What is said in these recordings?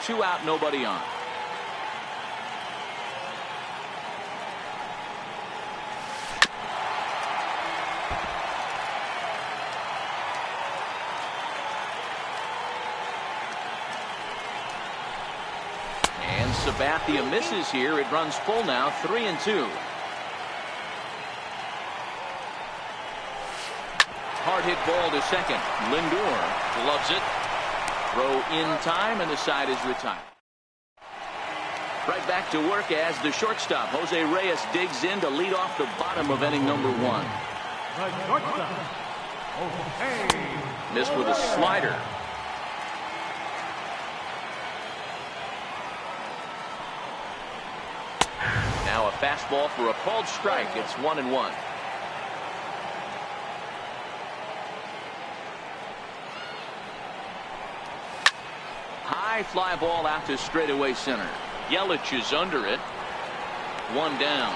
2 out, nobody on. And Sabathia misses here. It runs full now, 3-2. Hard hit ball to second. Lindor gloves it. Throw in time, and the side is retired. Right back to work as the shortstop, Jose Reyes, digs in to lead off the bottom of inning number 1. Missed with a slider. Now a fastball for a called strike. It's 1-1. High fly ball out to straightaway center. Yelich is under it. 1 down.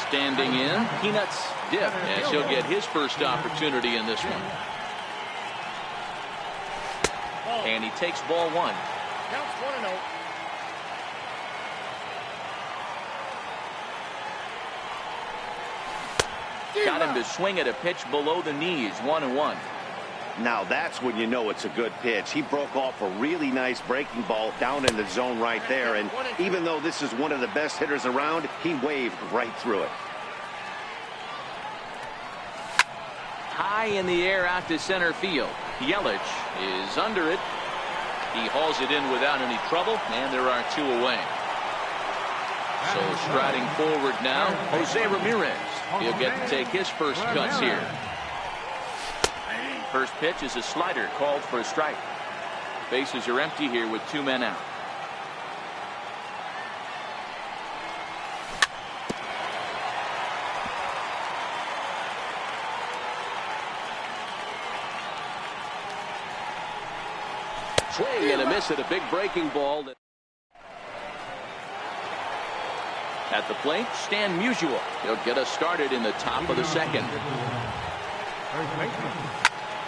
Standing in, Peanuts dip as he'll get his first opportunity in this one. And he takes ball 1. Counts 1-0. Got him to swing at a pitch below the knees. 1-1. Now that's when you know it's a good pitch. He broke off a really nice breaking ball down in the zone right there. And even though this is one of the best hitters around, he waved right through it. High in the air out to center field. Yelich is under it. He hauls it in without any trouble, and there are 2 away. So striding forward now, Jose Ramirez. He'll get to take his first cuts here. First pitch is a slider called for a strike. Bases are empty here with 2 men out. Swing and a miss at a big breaking ball. At the plate, Stan Musial. He'll get us started in the top of the second.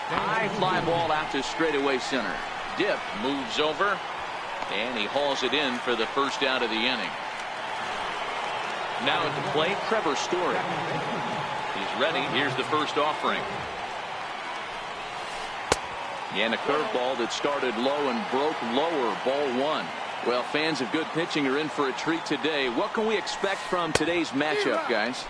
High fly ball out to straightaway center. Dip moves over, and he hauls it in for the first out of the inning. Now at the plate, Trevor Story. He's ready. Here's the first offering. And a curveball that started low and broke lower. Ball 1. Well, fans of good pitching are in for a treat today. What can we expect from today's matchup, guys?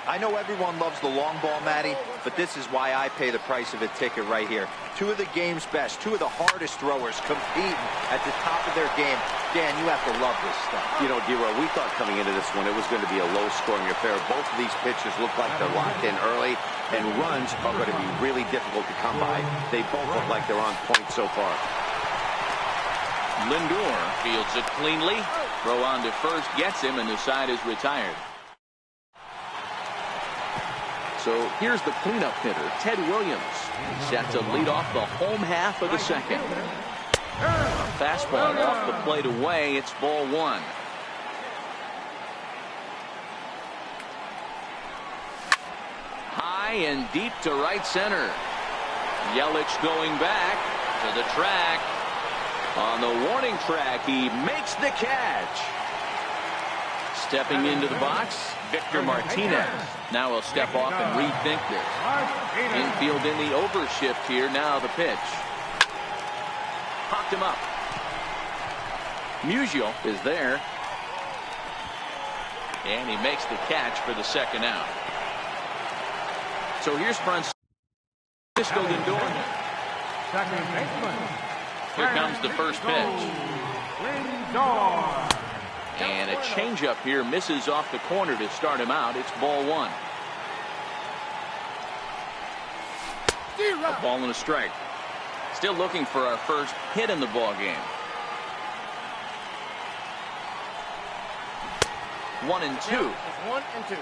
I know everyone loves the long ball, Matty, but this is why I pay the price of a ticket right here. 2 of the game's best, 2 of the hardest throwers competing at the top of their game. Dan, you have to love this stuff. You know, Dero, we thought coming into this one it was going to be a low-scoring affair. Both of these pitchers look like they're locked in early, and runs are going to be really difficult to come by. They both look like they're on point so far. Lindor fields it cleanly. Throw on to first gets him, and the side is retired. So here's the cleanup hitter, Ted Williams, set to lead off the home half of the second. A fastball off the plate away. It's ball 1. High and deep to right center. Yelich going back to the track. On the warning track, he makes the catch. Stepping into the box, Victor Martinez. Now he'll step off and rethink this. Infield in the overshift here. Now the pitch. Popped him up. Musial is there. And he makes the catch for the second out. So here's Francisco Lindor. Second baseman. Here comes the first pitch. Lindor. And a changeup here misses off the corner to start him out. It's ball 1. A ball and a strike. Still looking for our first hit in the ball game. 1-2. 1-2.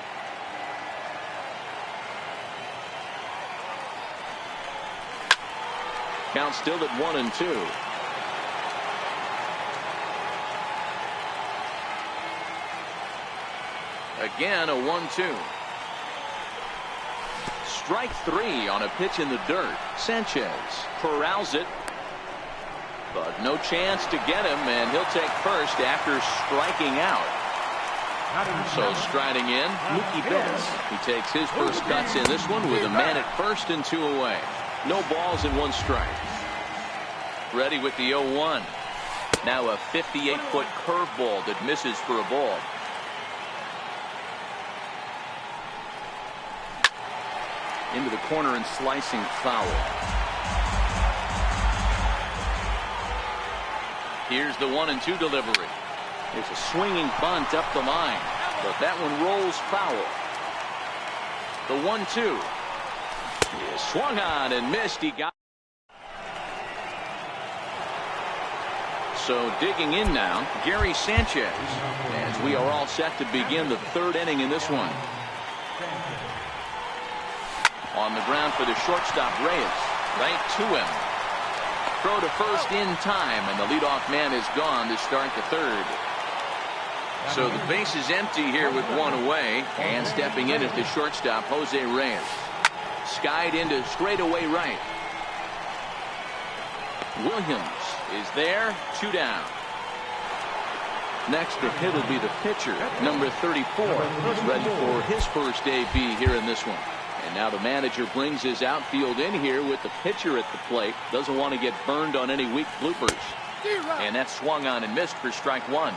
Count still at 1-2. Again, a 1-2. Strike 3 on a pitch in the dirt. Sanchez corrals it. But no chance to get him, and he'll take first after striking out. So striding in, Mookie Betts. He takes his first cuts in this one with a man at first and 2 away. No balls and 1 strike. Ready with the 0-1. Now a 58-foot curveball that misses for a ball. Into the corner and slicing foul. Here's the 1-2 delivery. There's a swinging bunt up the line, but that one rolls foul. The 1-2 is swung on and missed. He got. So digging in now, Gary Sanchez, as we are all set to begin the 3rd inning in this one. On the ground for the shortstop, Reyes. Right to him. Throw to first in time, and the leadoff man is gone to start the 3rd. So the base is empty here with 1 away, and stepping in at the shortstop, Jose Reyes. Skied into straightaway right. Williams is there, 2 down. Next to hit will be the pitcher, number 34. He's ready for his first AB here in this one. And now the manager brings his outfield in here with the pitcher at the plate. Doesn't want to get burned on any weak bloopers. And that swung on and missed for strike 1.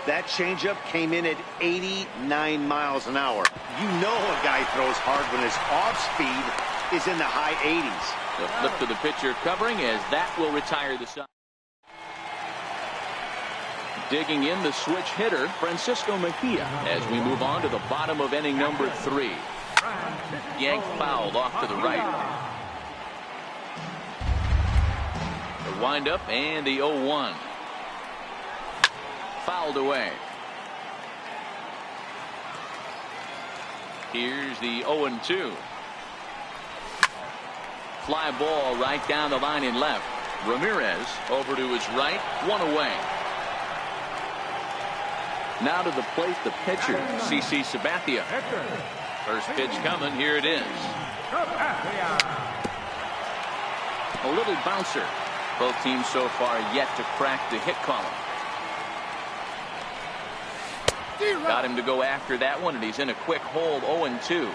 That changeup came in at 89 miles an hour. You know a guy throws hard when his off speed is in the high 80s. The flip to the pitcher covering as that will retire the side. Digging in the switch hitter, Francisco Mejia, as we move on to the bottom of inning number 3. Yanked foul off to the right. The windup and the 0-1. Fouled away. Here's the 0-2. Fly ball right down the line in left. Ramirez over to his right, 1 away. Now to the plate, the pitcher, CC Sabathia. First pitch coming, here it is. A little bouncer. Both teams so far yet to crack the hit column. Got him to go after that one, and he's in a quick hold, 0-2.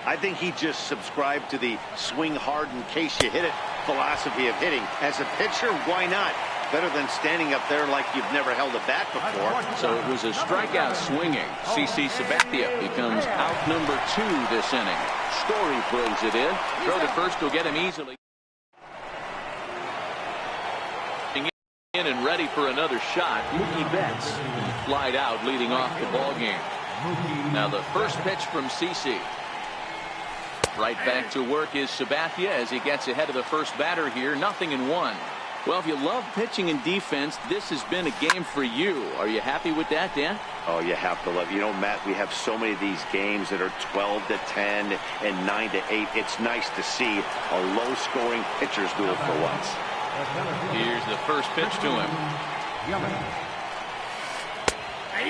I think he just subscribed to the swing hard in case you hit it philosophy of hitting. As a pitcher, why not? Better than standing up there like you've never held a bat before. So it was a strikeout swinging. CC Sabathia becomes out number 2 this inning. Story brings it in. Throw to first will get him easily. In and ready for another shot. Mookie Betts flied out leading off the ball game. Now the first pitch from CC. Right back to work is Sabathia as he gets ahead of the first batter here. 0-1. Well, if you love pitching and defense, this has been a game for you. Are you happy with that, Dan? Oh, you have to love. You know, Matt, we have so many of these games that are 12-10 and 9-8. It's nice to see a low-scoring pitcher's duel for once. Here's the first pitch to him.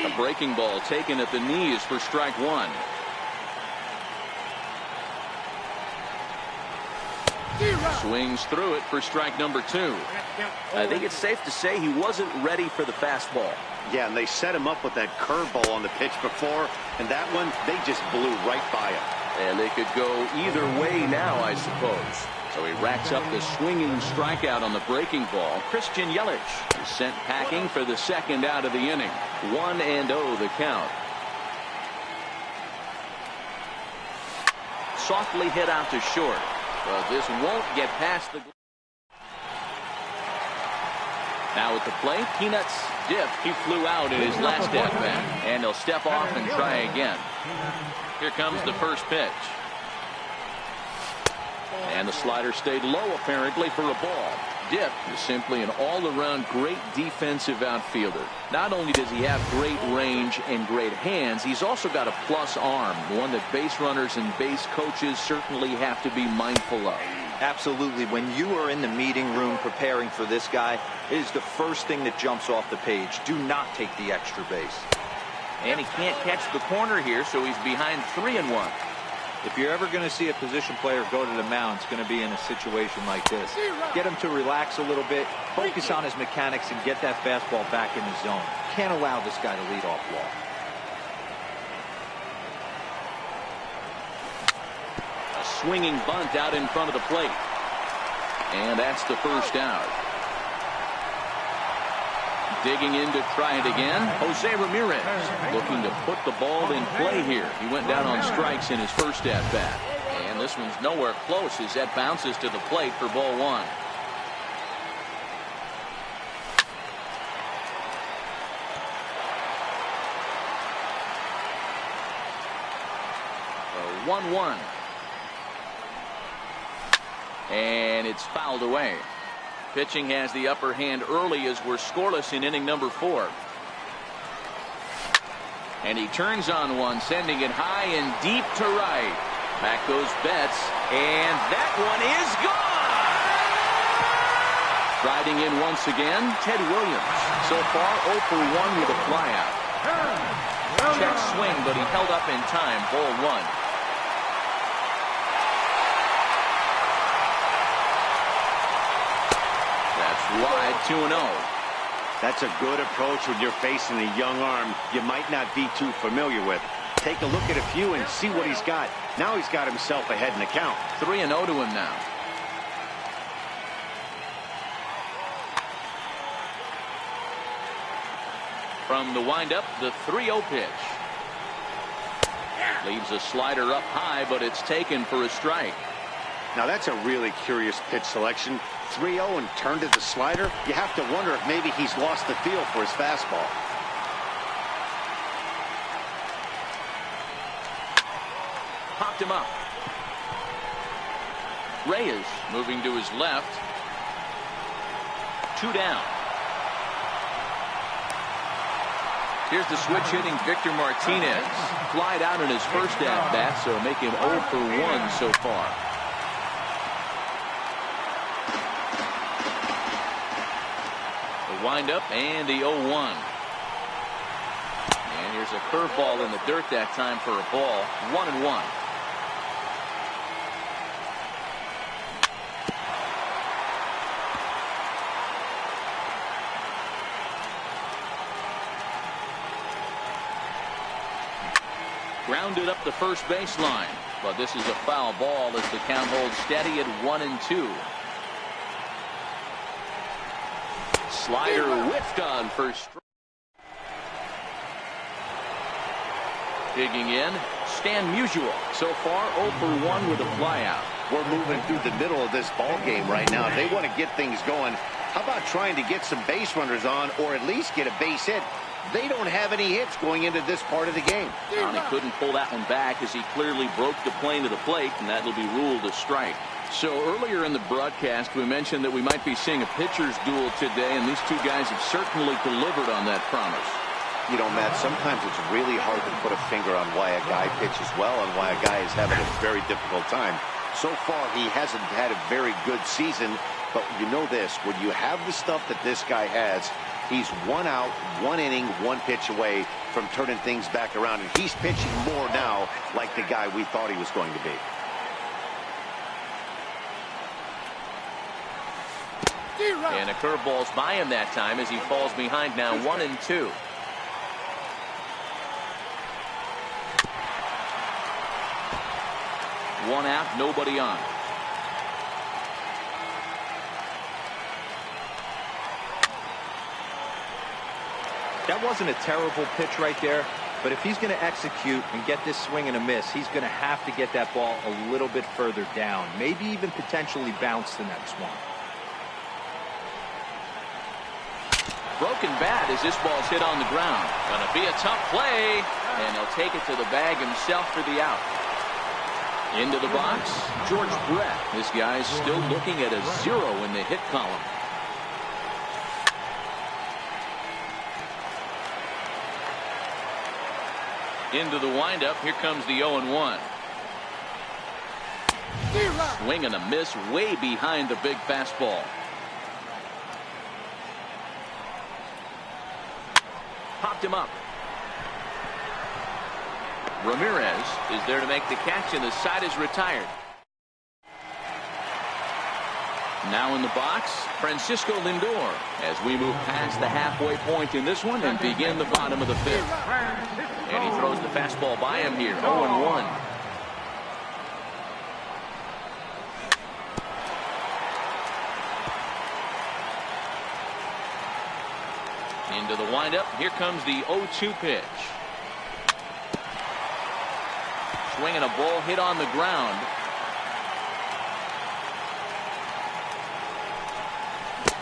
A breaking ball taken at the knees for strike 1. Swings through it for strike number 2. I think it's safe to say he wasn't ready for the fastball. Yeah, and they set him up with that curveball on the pitch before, and that one, they just blew right by him. And they could go either way now, I suppose. So he racks up the swinging strikeout on the breaking ball. Christian Yelich is sent packing for the second out of the inning. 1-0 the count. Softly hit out to short. Well, this won't get past the. Now at the plate, Peanuts dip. He flew out in his last at bat, and he'll step off and try again. Here comes the first pitch. And the slider stayed low apparently for a ball. Dip is simply an all-around great defensive outfielder. Not only does he have great range and great hands, he's also got a plus arm, one that base runners and base coaches certainly have to be mindful of. Absolutely. When you are in the meeting room preparing for this guy, it is the first thing that jumps off the page. Do not take the extra base. And he can't catch the corner here, so he's behind 3-1. If you're ever going to see a position player go to the mound, it's going to be in a situation like this. Get him to relax a little bit, focus on his mechanics, and get that fastball back in the zone. Can't allow this guy to lead off walk. A swinging bunt out in front of the plate. And that's the first out. Digging in to try it again, Jose Ramirez looking to put the ball in play here. He went down on strikes in his first at-bat. And this one's nowhere close as that bounces to the plate for ball one. A 1-1. And it's fouled away. Pitching has the upper hand early as we're scoreless in inning number 4. And he turns on one, sending it high and deep to right. Back goes Betts, and that one is gone! Striding in once again, Ted Williams. So far, 0 for 1 with a flyout. Check swing, but he held up in time, ball 1. Wide 2-0. That's a good approach when you're facing a young arm you might not be too familiar with. Take a look at a few and see what he's got. Now he's got himself ahead in the count. 3-0 to him now. From the windup, the 3-0 pitch. Leaves a slider up high, but it's taken for a strike. Now that's a really curious pitch selection. 3-0 and turned to the slider. You have to wonder if maybe he's lost the feel for his fastball. Popped him up. Reyes moving to his left. 2 down. Here's the switch hitting Victor Martinez. Flied out in his first at-bat, so make him 0 for 1 so far. Wind up and the 0-1. And here's a curveball in the dirt that time for a ball. 1-1. Grounded up the first baseline, but this is a foul ball as the count holds steady at 1-2. Slider whiffed on first strike. Digging in, Stan Musial. So far, 0 for 1 with a flyout. We're moving through the middle of this ball game right now. They want to get things going. How about trying to get some base runners on, or at least get a base hit? They don't have any hits going into this part of the game. He couldn't pull that one back as he clearly broke the plane to the plate, and that'll be ruled a strike. So earlier in the broadcast, we mentioned that we might be seeing a pitcher's duel today, and these two guys have certainly delivered on that promise. You know, Matt, sometimes it's really hard to put a finger on why a guy pitches well and why a guy is having a very difficult time. So far, he hasn't had a very good season, but you know this, when you have the stuff that this guy has, he's 1 out, 1 inning, 1 pitch away from turning things back around, and he's pitching more now like the guy we thought he was going to be. And a curveball's by him that time as he falls behind now 1-2. One out, nobody on. That wasn't a terrible pitch right there, but if he's going to execute and get this swing and a miss, he's going to have to get that ball a little bit further down, maybe even potentially bounce the next one. Broken bat as this ball's hit on the ground. Gonna be a tough play, and he'll take it to the bag himself for the out. Into the box, George Brett. This guy's still looking at a 0 in the hit column. Into the windup, here comes the 0-1. Swing and a miss way behind the big fastball. Popped him up. Ramirez is there to make the catch, and the side is retired. Now in the box, Francisco Lindor, as we move past the halfway point in this one and begin the bottom of the fifth. And he throws the fastball by him here, 0-1. Into the windup. Here comes the 0-2 pitch. Swinging a ball hit on the ground.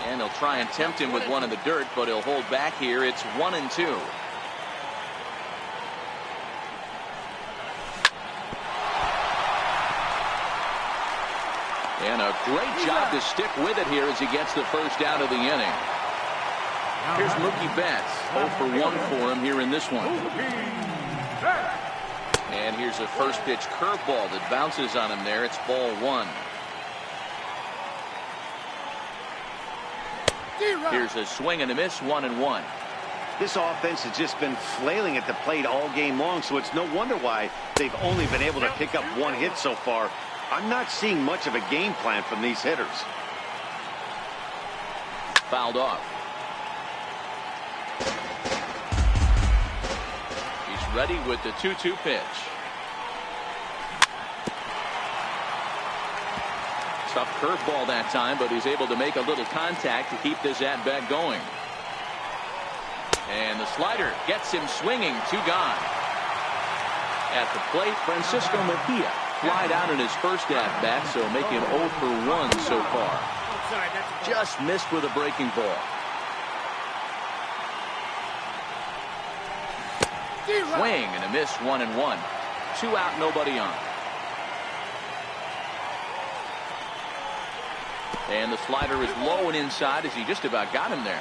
And he'll try and tempt him with one in the dirt, but he'll hold back here. It's 1-2. And a great job to stick with it here as he gets the first out of the inning. Here's Mookie Betts. 0-for-1 for him here in this one. And here's a first pitch curveball that bounces on him there. It's ball 1. Here's a swing and a miss, 1-1. This offense has just been flailing at the plate all game long, so it's no wonder why they've only been able to pick up 1 hit so far. I'm not seeing much of a game plan from these hitters. Fouled off. He's ready with the 2-2 pitch. Tough curveball that time, but he's able to make a little contact to keep this at-bat going. And the slider gets him swinging. 2 gone. At the plate, Francisco Mejia flied out in his first at-bat, so making 0-for-1 so far. Just missed with a breaking ball. Swing and a miss, 1-1. 2 out, nobody on. And the slider is low and inside as he just about got him there.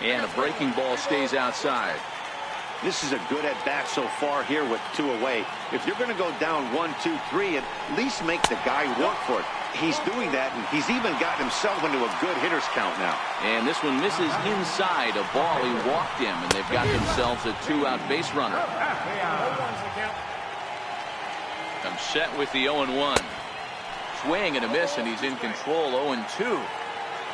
And a breaking ball stays outside. This is a good at-bat so far here with 2 away. If you're going to go down 1-2-3, at least make the guy work for it. He's doing that, and he's even gotten himself into a good hitter's count now. And this one misses inside a ball he walked him, and they've got themselves a 2-out base runner. I'm set with the 0-1. Swing and a miss, and he's in control. 0-2.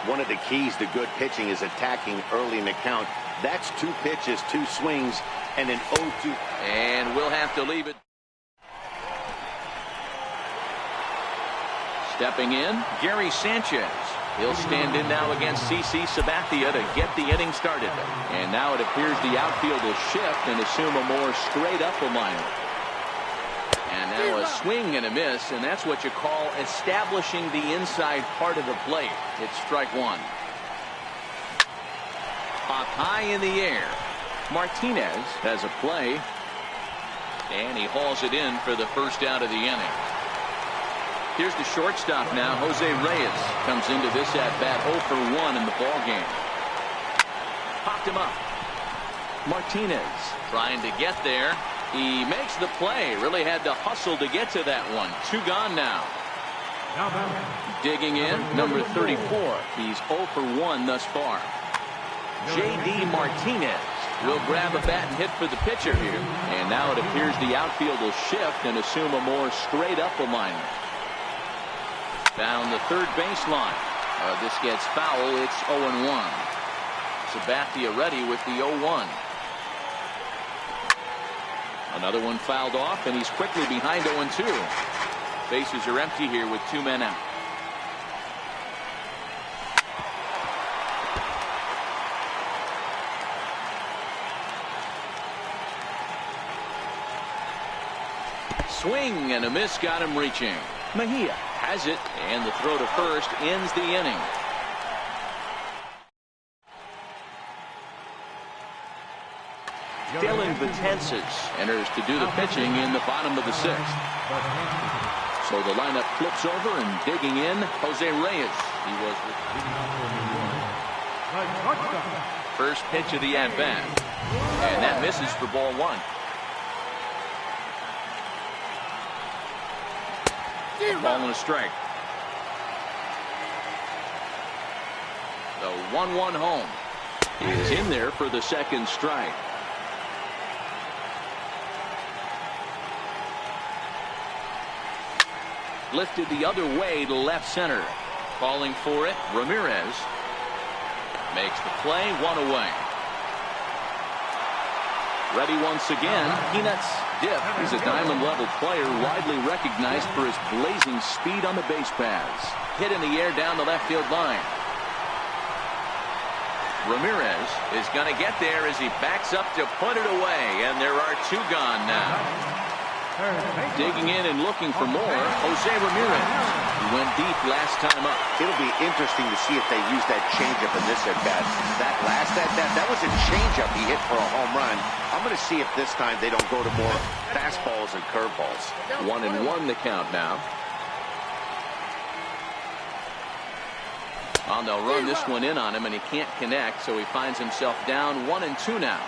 One of the keys to good pitching is attacking early in the count. That's 2 pitches, 2 swings, and an 0-2. And we'll have to leave it. Stepping in, Gary Sanchez. He'll stand in now against CC Sabathia to get the inning started. And now it appears the outfield will shift and assume a more straight-up alignment. And now a swing and a miss, and that's what you call establishing the inside part of the plate. It's strike 1. Up high in the air. Martinez has a play. And he hauls it in for the first out of the inning. Here's the shortstop now. Jose Reyes comes into this at-bat 0-for-1 in the ball game. Popped him up. Martinez trying to get there. He makes the play. Really had to hustle to get to that one. 2 gone now. Digging in, number 34. He's 0-for-1 thus far. J.D. Martinez will grab a bat and hit for the pitcher here. And now it appears the outfield will shift and assume a more straight-up alignment. Down the third baseline. This gets foul. It's 0-1. Sabathia ready with the 0-1. Another one fouled off, and he's quickly behind 0-2. Bases are empty here with 2 men out. Swing and a miss got him reaching. Mejia has it, and the throw to first ends the inning. Dylan Betances enters to do the pitching in the bottom of the 6th. So the lineup flips over, and digging in, Jose Reyes. He was first pitch of the at-bat, and that misses for ball 1. Ball and a strike. The 1-1 home. is in there for the second strike. Lifted the other way to left center. Calling for it, Ramirez makes the play, one away. Ready once again, Peanuts. Dip is a diamond-level player widely recognized for his blazing speed on the base paths. Hit in the air down the left field line. Ramirez is going to get there as he backs up to put it away, and there are two gone now. Digging in and looking for more, Jose Ramirez. He went deep last time up. It'll be interesting to see if they use that changeup in this at-bat. That last at-bat, that was a changeup he hit for a home run. I'm going to see if this time they don't go to more fastballs and curveballs. 1-1 the count now. Well, they'll run this one in on him, and he can't connect, so he finds himself down 1-2 now.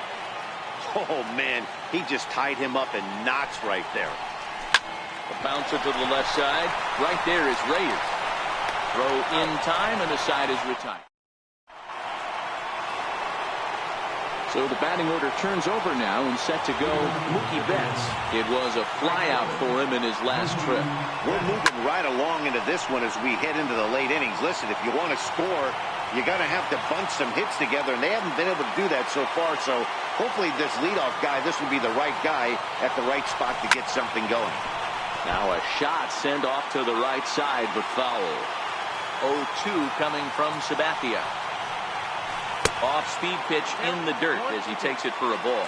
Oh, man, he just tied him up in knots right there. A bouncer to the left side. Right there is Reyes. Throw in time, and the side is retired. So the batting order turns over now and set to go Mookie Betts. It was a flyout for him in his last trip. We're moving right along into this one as we head into the late innings. Listen, if you want to score, you got to have to bunch some hits together, and they haven't been able to do that so far. So hopefully this leadoff guy, this will be the right guy at the right spot to get something going. Now a shot sent off to the right side, but foul. 0-2 coming from Sabathia. Off-speed pitch in the dirt as he takes it for a ball.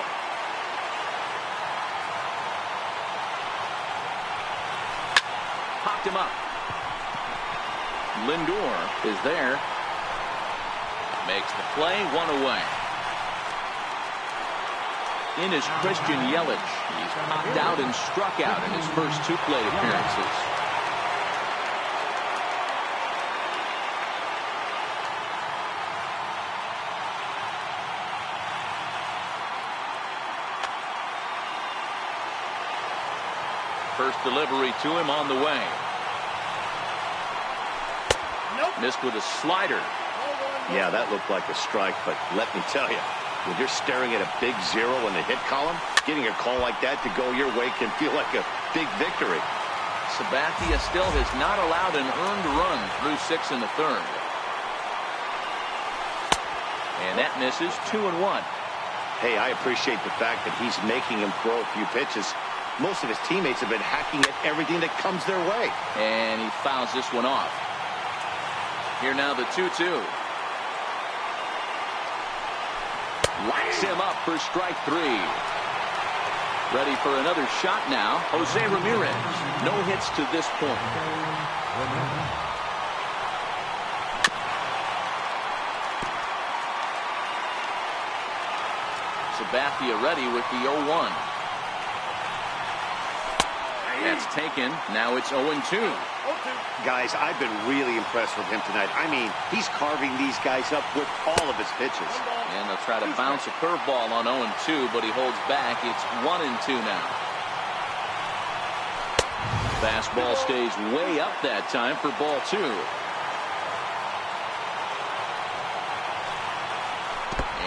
Popped him up. Lindor is there. Makes the play, one away. In is Christian Yelich. He's popped out and struck out in his first two plate appearances. First delivery to him on the way. Missed with a slider. Yeah, that looked like a strike, but let me tell you, when you're staring at a big zero in the hit column, getting a call like that to go your way can feel like a big victory. Sabathia still has not allowed an earned run through 6 in the third. And that misses, 2-1. Hey, I appreciate the fact that he's making him throw a few pitches. Most of his teammates have been hacking at everything that comes their way. And he fouls this one off. Here now the 2-2. Locks him up for strike 3. Ready for another shot now. Jose Ramirez. No hits to this point. Sabathia ready with the 0-1. That's taken. Now it's 0-2. Guys, I've been really impressed with him tonight. I mean, he's carving these guys up with all of his pitches. And they'll try to bounce a curveball on 0-2, but he holds back. It's 1-2 now. Fastball stays way up that time for ball 2.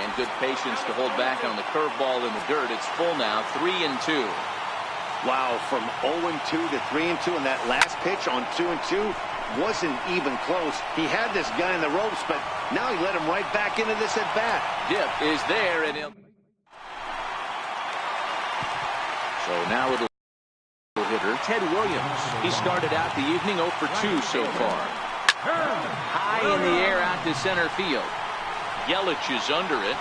And good patience to hold back on the curveball in the dirt. It's full now, 3-2. Wow, from 0-2 to 3-2, and that last pitch on 2-2 wasn't even close. He had this guy in the ropes, but now he let him right back into this at-bat. Dip is there, and so now it'll hitter Ted Williams. He started out the evening 0 for 2 so far. High in the air out to center field. Yelich is under it,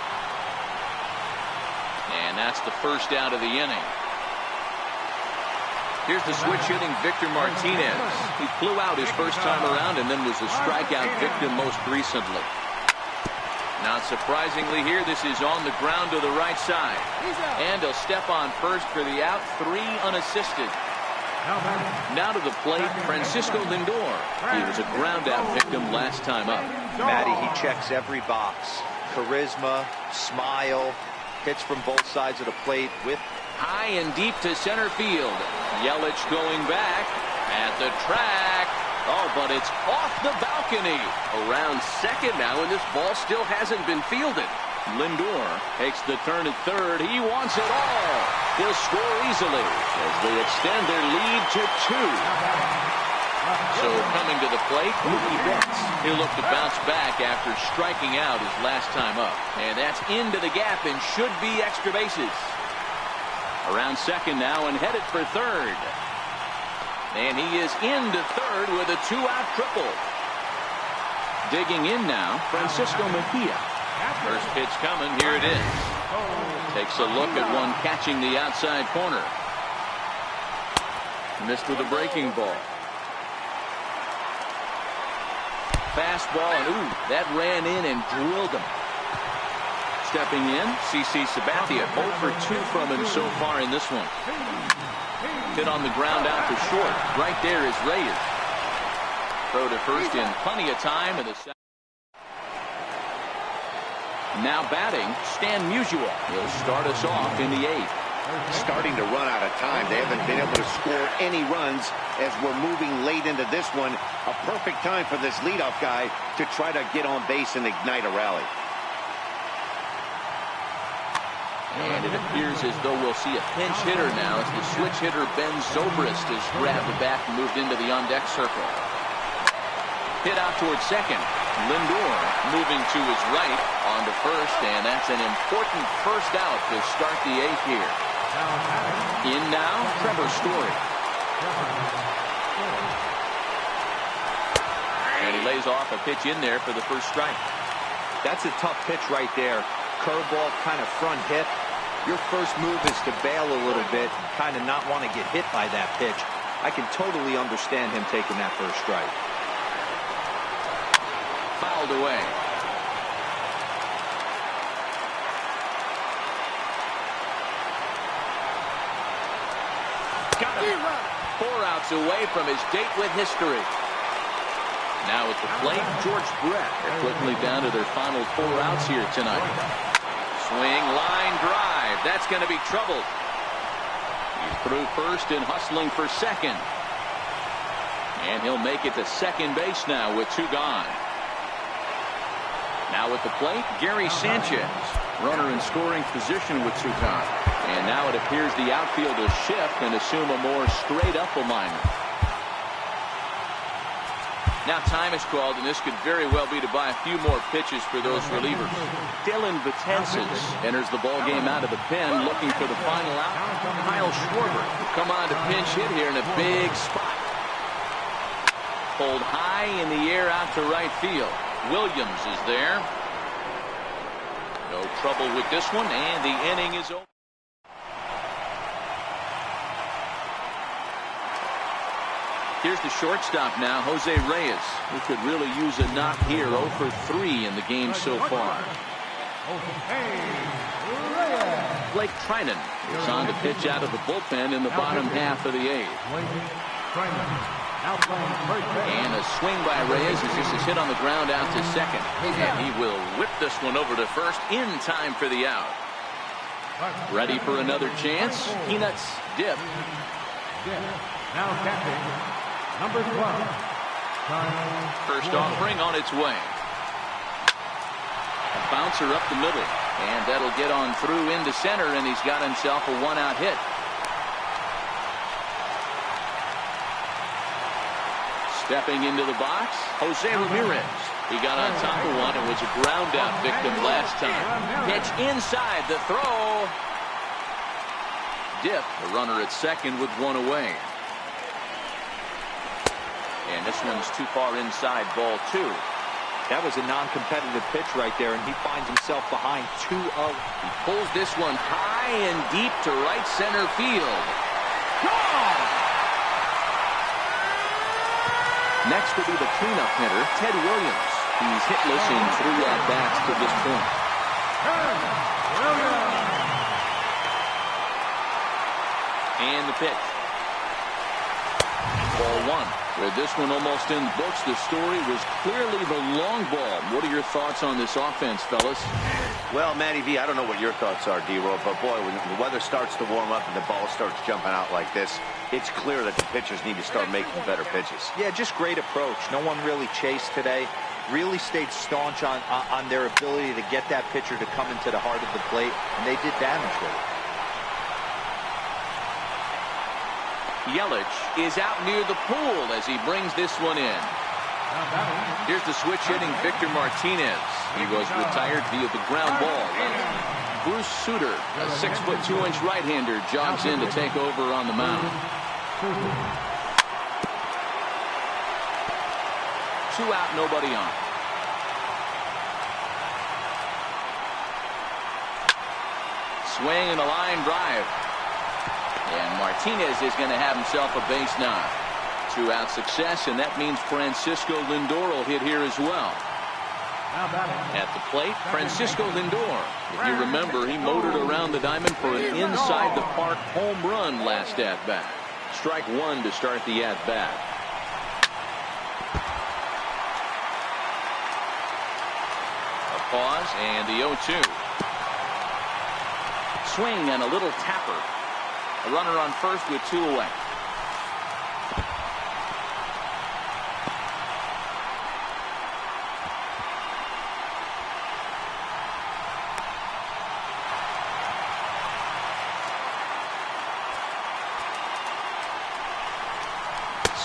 and that's the first out of the inning. Here's the switch-hitting Victor Martinez. He flew out his first time around and then was a strikeout victim most recently. Not surprisingly here, this is on the ground to the right side. And he'll step on first for the out, 3 unassisted. Now to the plate, Francisco Lindor. He was a ground-out victim last time up. Matty, he checks every box. Charisma, smile, hits from both sides of the plate with high and deep to center field. Yelich going back at the track. Oh, but it's off the balcony. Around second now, and this ball still hasn't been fielded. Lindor takes the turn at third. He wants it all. He'll score easily as they extend their lead to 2. So coming to the plate, Mookie Betts. He'll look to bounce back after striking out his last time up. And that's into the gap and should be extra bases. Around second now and headed for third. And he is into third with a 2-out triple. Digging in now, Francisco Mejia. First pitch coming, here it is. Takes a look at one catching the outside corner. Missed with a breaking ball. Fastball, and ooh, that ran in and drilled him. Stepping in, CC Sabathia, 0 for 2 from him so far in this one. Hit on the ground out to short. Right there is Reyes. Throw to first in plenty of time in the second. Now batting, Stan Musial. He'll start us off in the 8th. Starting to run out of time. They haven't been able to score any runs as we're moving late into this one. A perfect time for this leadoff guy to try to get on base and ignite a rally. And it appears as though we'll see a pinch hitter now as the switch hitter Ben Zobrist has grabbed the bat and moved into the on-deck circle. Hit out towards second. Lindor moving to his right on to first, and that's an important first out to start the 8th here. In now, Trevor Story. And he lays off a pitch in there for the first strike. That's a tough pitch right there. Curveball, kind of front hit. Your first move is to bail a little bit, kind of not want to get hit by that pitch. I can totally understand him taking that first strike. Fouled away. Got him. 4 outs away from his date with history. Now at the plate, George Brett. They're quickly down to their final 4 outs here tonight. Swing, line drive. That's going to be troubled. He's through first and hustling for second. And he'll make it to second base now with 2 gone. Now at the plate, Gary Sanchez. Runner in scoring position with 2 gone. And now it appears the outfield will shift and assume a more straight-up alignment. Now time is called, and this could very well be to buy a few more pitches for those relievers. Dylan Betances enters the ball game out of the pen, looking for the final out. Kyle Schwarber will come on to pinch hit here in a big spot. Pulled high in the air out to right field. Williams is there. No trouble with this one, and the inning is over. Here's the shortstop now, Jose Reyes, who could really use a knock here. 0 for 3 in the game so far. Blake Trinan is on to pitch out of the bullpen in the bottom half of the 8th. And a swing by Reyes as this is hit on the ground out to second. And he will whip this one over to first in time for the out. Ready for another chance. Peanuts dip. Now catching, number 12. First offering on its way. A bouncer up the middle. And that'll get on through into center, and he's got himself a 1-out hit. Stepping into the box, Jose Ramirez. He got on top of one and was a ground out victim last time. Pitch inside, the throw. Dip, the runner at second with 1 away. And this one's too far inside, ball 2. That was a non-competitive pitch right there, and he finds himself behind 2-0. He pulls this one high and deep to right center field. Gone! Next will be the cleanup hitter, Ted Williams. He's hitless in 3 at-bats to this point. And the pitch. Ball 1. With this one almost in the books, the story was clearly the long ball. What are your thoughts on this offense, fellas? Well, Matty V, I don't know what your thoughts are, D-Roll, but boy, when the weather starts to warm up and the ball starts jumping out like this, it's clear that the pitchers need to start making better pitches. Yeah, just great approach. No one really chased today. really stayed staunch on their ability to get that pitcher to come into the heart of the plate, and they did damage with it. Yelich is out near the pool as he brings this one in. Here's the switch hitting Victor Martinez. He was retired via the ground ball. Bruce Sutter, a 6'2" right-hander, jogs in to take over on the mound. 2 out, nobody on. Swing and a line drive. And Martinez is going to have himself a base knock. 2-out success, and that means Francisco Lindor will hit here as well. At the plate, Francisco Lindor. If you remember, he motored around the diamond for an inside-the-park home run last at-bat. Strike 1 to start the at-bat. A pause, and the 0-2. Swing and a little tapper. A runner on first with 2 away.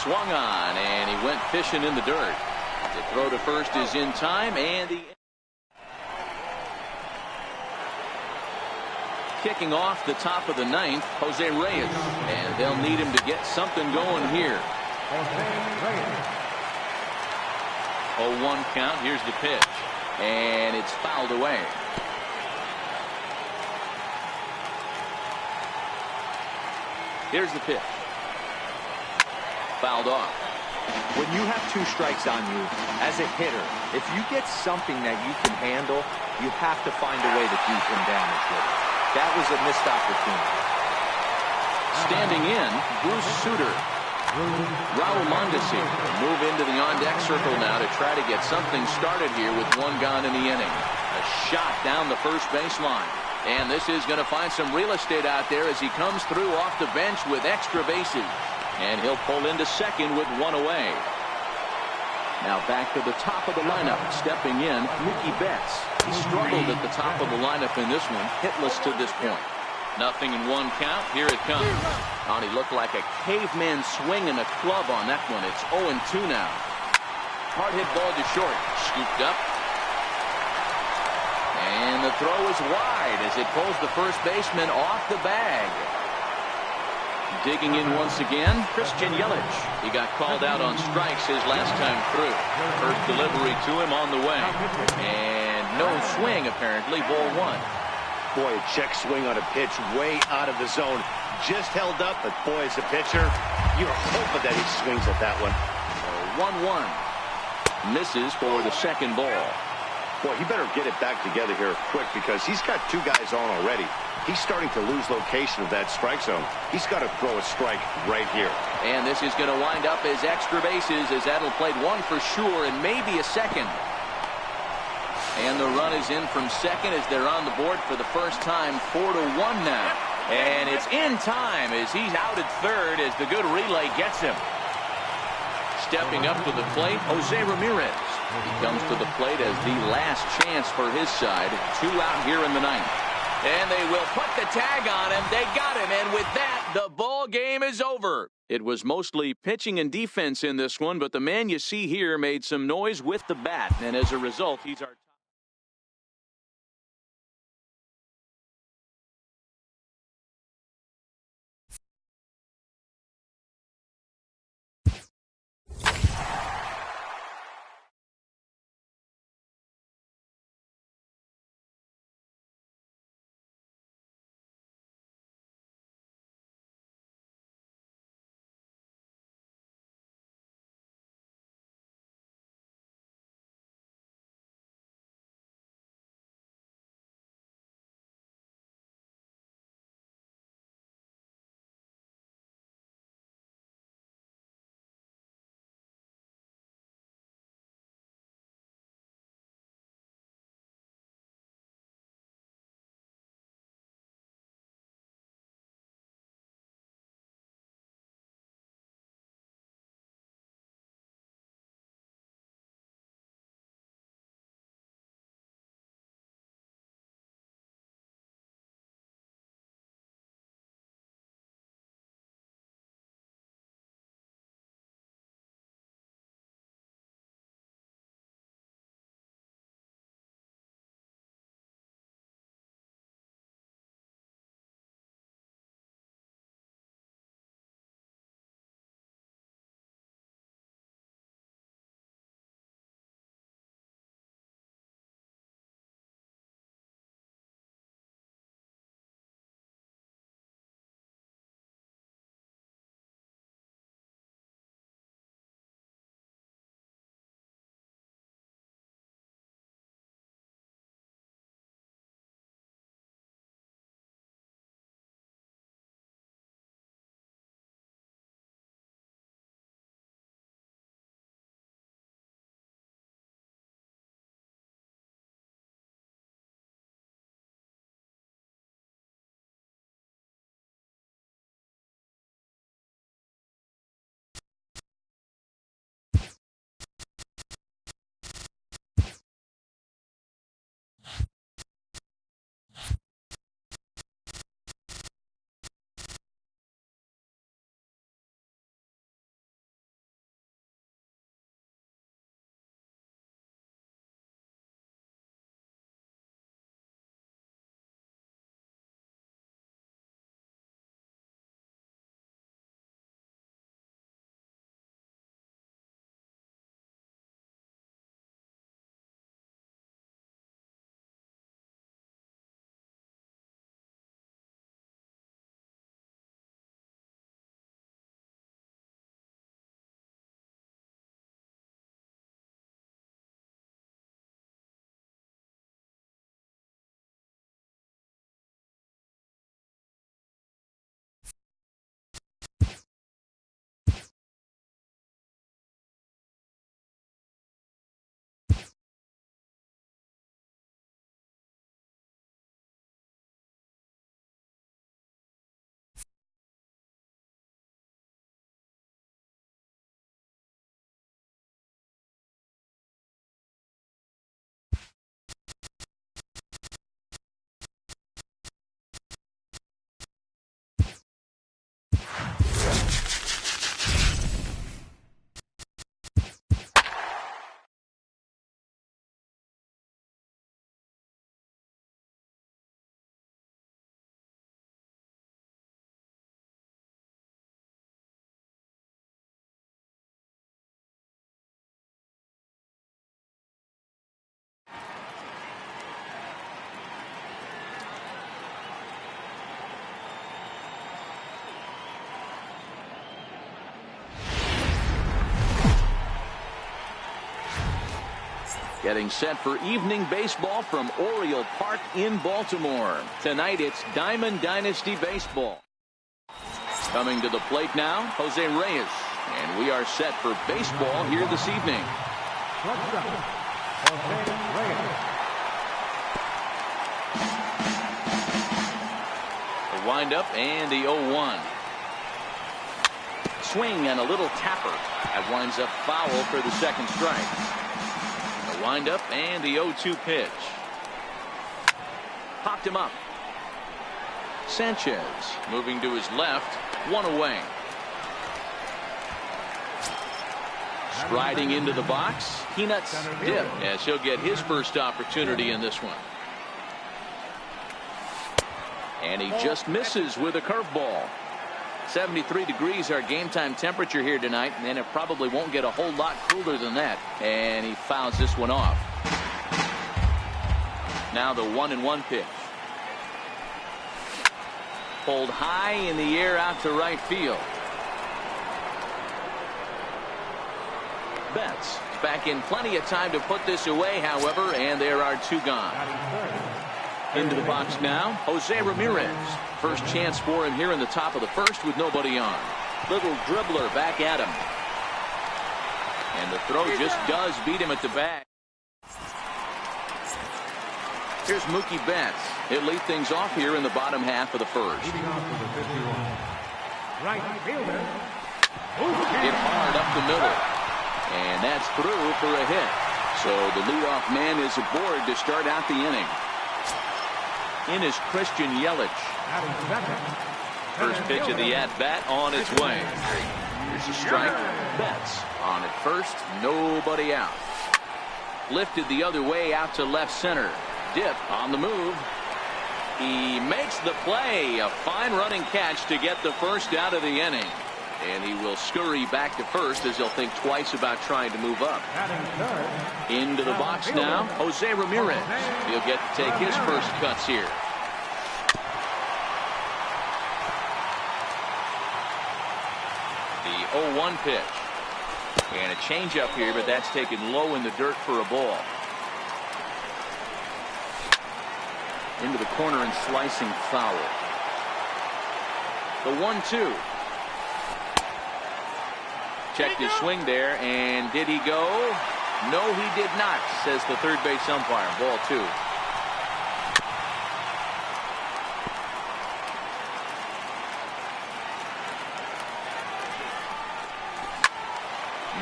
Swung on, and he went fishing in the dirt. The throw to first is in time, and the kicking off the top of the 9th, Jose Reyes, and they'll need him to get something going here. 0-1 count. Here's the pitch, and it's fouled away. Here's the pitch. Fouled off. When you have 2 strikes on you, as a hitter, if you get something that you can handle, you have to find a way to do some damage with it. That was a missed opportunity. Standing in, Bruce Sutter. Raul Mondesi will move into the on-deck circle now to try to get something started here with 1 gone in the inning. A shot down the first baseline. And this is going to find some real estate out there as he comes through off the bench with extra bases. And he'll pull into second with 1 away. Now back to the top of the lineup. Stepping in, Mookie Betts. He struggled at the top of the lineup in this one. Hitless to this point. Nothing in 1 count. Here it comes. Oh, he looked like a caveman swinging a club on that one. It's 0-2 now. Hard hit ball to short. Scooped up. And the throw is wide as it pulls the first baseman off the bag. Digging in once again, Christian Yelich. He got called out on strikes his last time through. First delivery to him on the way. And no swing, apparently. Ball 1. Boy, a check swing on a pitch way out of the zone. Just held up, but boy, as a pitcher, you're hoping that he swings at that one. 1-1. Misses for the second ball. Boy, he better get it back together here quick because he's got 2 guys on already. He's starting to lose location of that strike zone. He's got to throw a strike right here. And this is going to wind up as extra bases as that'll play 1 for sure and maybe a second. And the run is in from second as they're on the board for the first time. 4-1 now. And it's in time as he's out at third as the good relay gets him. Stepping up to the plate, Jose Ramirez. He comes to the plate as the last chance for his side. 2 out here in the 9th. And they will put the tag on him. They got him. And with that, the ball game is over. It was mostly pitching and defense in this one, but the man you see here made some noise with the bat. And as a result, he's our Getting set for evening baseball from Oriole Park in Baltimore. Tonight it's Diamond Dynasty Baseball. Coming to the plate now, Jose Reyes. And we are set for baseball here this evening. The windup and the 0-1. Swing and a little tapper. That winds up foul for the second strike. The windup and the 0-2 pitch. Popped him up. Sanchez moving to his left. One away. Striding into the box. Peanuts Dip as he'll get his first opportunity in this one. And he just misses with a curveball. 73 degrees our game time temperature here tonight, and it probably won't get a whole lot cooler than that. And he fouls this one off. Now the 1-1 pitch. Pulled high in the air out to right field. Betts back in plenty of time to put this away, however, and there are two gone. Into the box now, Jose Ramirez. First chance for him here in the top of the first with nobody on. Little dribbler back at him. And the throw just does beat him at the bag. Here's Mookie Betts. He'll lead things off here in the bottom half of the first. Right fielder. Hit hard up the middle. And that's through for a hit. So the leadoff man is aboard to start out the inning. In is Christian Yelich. First pitch of the at-bat on its way. Here's a strike. Betts on at first. Nobody out. Lifted the other way out to left center. Dip on the move. He makes the play. A fine running catch to get the first out of the inning. And he will scurry back to first as he'll think twice about trying to move up. Into the box now, Jose Ramirez. He'll get to take his first cuts here. The 0-1 pitch. And a changeup here, but that's taken low in the dirt for a ball. Into the corner and slicing foul. The 1-2. Checked his swing there, and did he go? No, he did not, says the third base umpire. Ball 2.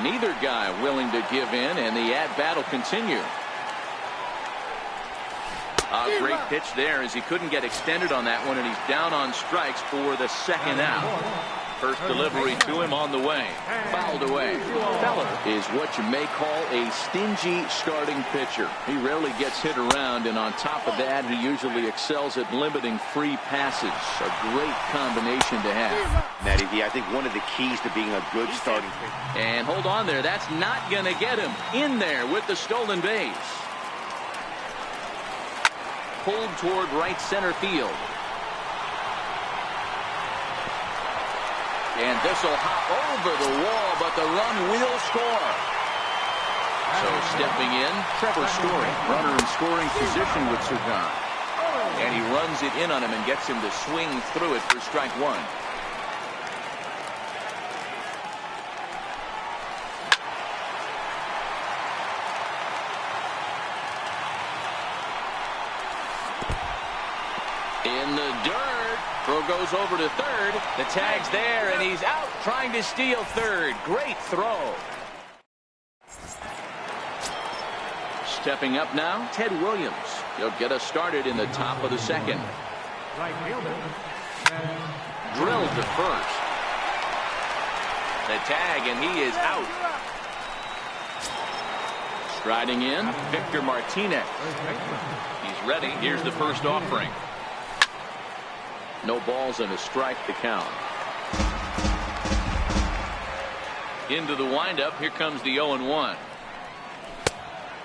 Neither guy willing to give in, and the at-bat will continue. A great pitch there as he couldn't get extended on that one, and he's down on strikes for the second out. First delivery to him on the way. Fouled away. Feller is what you may call a stingy starting pitcher. He rarely gets hit around, and on top of that, he usually excels at limiting free passes. A great combination to have. Matty V, I think one of the keys to being a good starting pitcher. And hold on there. That's not going to get him in there with the stolen base. Pulled toward right center field. And this will hop over the wall, but the run will score. So stepping in, Trevor Story, runner in scoring position with Sugan. And he runs it in on him and gets him to swing through it for strike 1. In the dirt. Throw goes over to third. The tag's there, and he's out trying to steal third. Great throw. Stepping up now, Ted Williams. He'll get us started in the top of the second. Right fielder. Drilled to first. The tag, and he is out. Striding in, Victor Martinez. He's ready. Here's the first offering. No balls and a strike to count. Into the windup. Here comes the 0-1.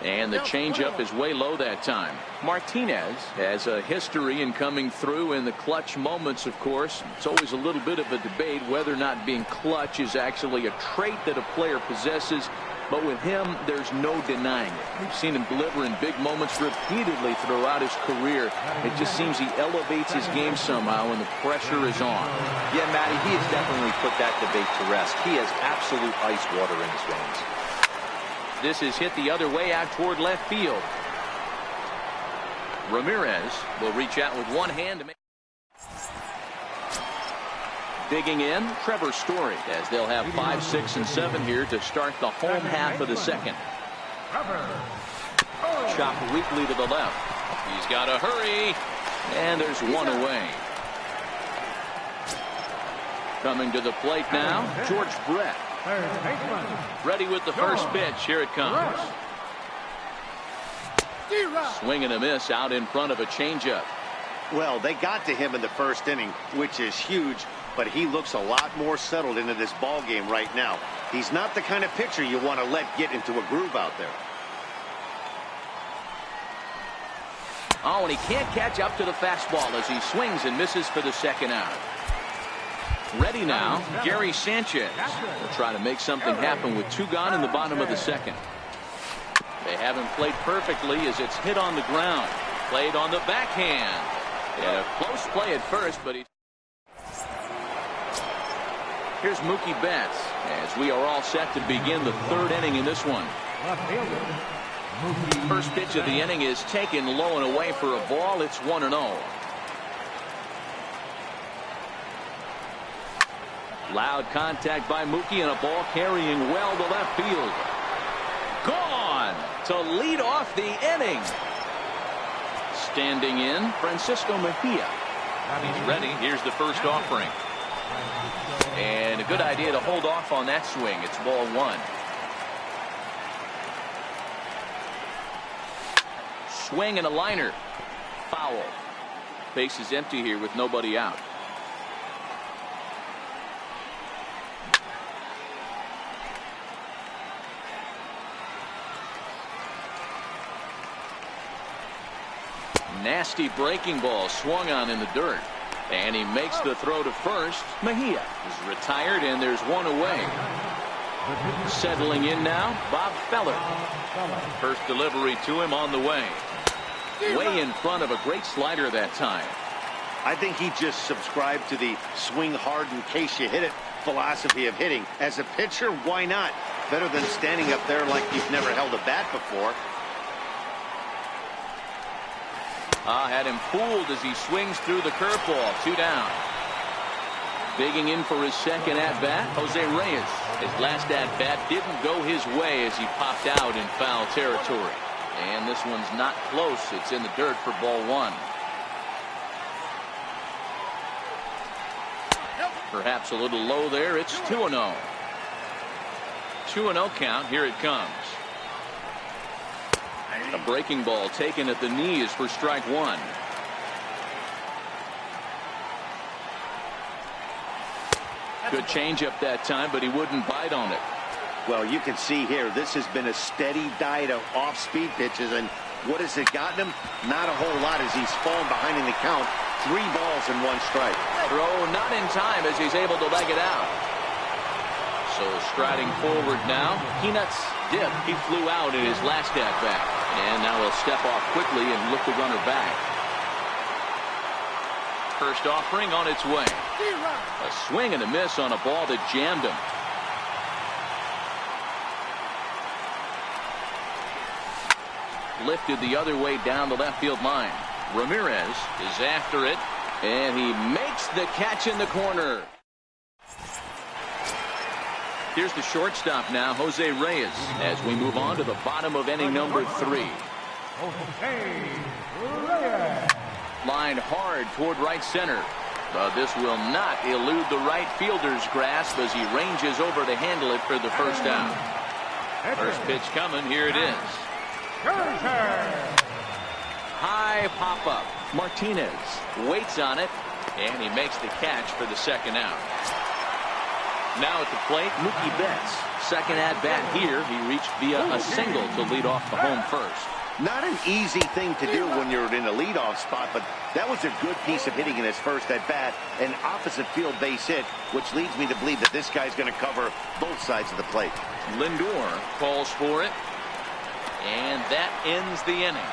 And the changeup is way low that time. Martinez has a history in coming through in the clutch moments, of course. It's always a little bit of a debate whether or not being clutch is actually a trait that a player possesses But with him, there's no denying it. We've seen him deliver in big moments repeatedly throughout his career. It just seems he elevates his game somehow when the pressure is on. Yeah, Matty, he has definitely put that debate to rest. He has absolute ice water in his veins. This is hit the other way out toward left field. Ramirez will reach out with one hand to make. Digging in, Trevor Story, as they'll have 5, 6, and 7 here to start the home half of the second. Chop weakly to the left. He's got to hurry, and there's one away. Coming to the plate now, George Brett. Ready with the first pitch. Here it comes. Swing and a miss out in front of a changeup. Well, they got to him in the first inning, which is huge, but he looks a lot more settled into this ball game right now. He's not the kind of pitcher you want to let get into a groove out there. Oh, and he can't catch up to the fastball as he swings and misses for the second out. Ready now, Gary Sanchez will try to make something happen with 2 gone in the bottom of the second. They haven't played perfectly as it's hit on the ground. Played on the backhand. And a close play at first, but he... Here's Mookie Betts as we are all set to begin the 3rd inning in this one. First pitch of the inning is taken low and away for a ball. It's 1-0. Loud contact by Mookie and a ball carrying well to left field. Gone to lead off the inning. Standing in, Francisco Mejia. He's ready. Here's the first offering. And a good idea to hold off on that swing. It's ball 1. Swing and a liner. Foul. Base is empty here with nobody out. Nasty breaking ball swung on in the dirt. And he makes the throw to first. Mejia is retired, and there's one away. Settling in now, Bob Feller. First delivery to him on the way. Way in front of a great slider that time. I think he just subscribed to the swing hard in case you hit it philosophy of hitting. As a pitcher, why not? Better than standing up there like you've never held a bat before. Had him fooled as he swings through the curveball. 2 down. Digging in for his second at-bat, Jose Reyes. His last at-bat didn't go his way as he popped out in foul territory. And this one's not close. It's in the dirt for ball 1. Perhaps a little low there. It's 2-0. 2-0 count. Here it comes. A breaking ball taken at the knees for strike 1. Good changeup that time, but he wouldn't bite on it. Well, you can see here, this has been a steady diet of off-speed pitches, and what has it gotten him? Not a whole lot as he's fallen behind in the count. 3 balls and 1 strike. Throw not in time as he's able to leg it out. So striding forward now, Peanuts dip. He flew out in his last at-bat. And now he'll step off quickly and look the runner back. First offering on its way. A swing and a miss on a ball that jammed him. Lifted the other way down the left field line. Ramirez is after it, and he makes the catch in the corner. Here's the shortstop now, Jose Reyes, as we move on to the bottom of inning number 3. Line hard toward right center. But this will not elude the right fielder's grasp as he ranges over to handle it for the first out. First pitch coming. Here it is. High pop-up. Martinez waits on it, and he makes the catch for the second out. Now at the plate, Mookie Betts. Second at-bat here. He reached via a single to lead off the home first. Not an easy thing to do when you're in a leadoff spot, but that was a good piece of hitting in his first at-bat, an opposite field base hit, which leads me to believe that this guy's going to cover both sides of the plate. Lindor calls for it, and that ends the inning.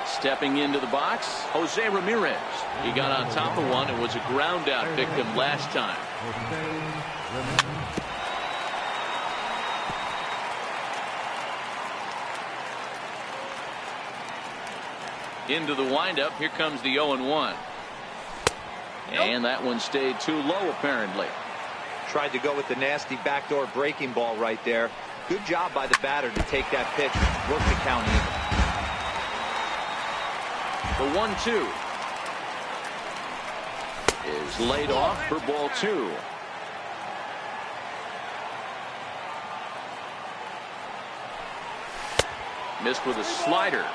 Stepping into the box, Jose Ramirez. He got on top of one and was a ground out victim last time. Into the windup. Here comes the 0-1. And that one stayed too low, apparently. Tried to go with the nasty backdoor breaking ball right there. Good job by the batter to take that pitch, work the count even. The 1-2 is laid off for ball 2. Missed with a slider.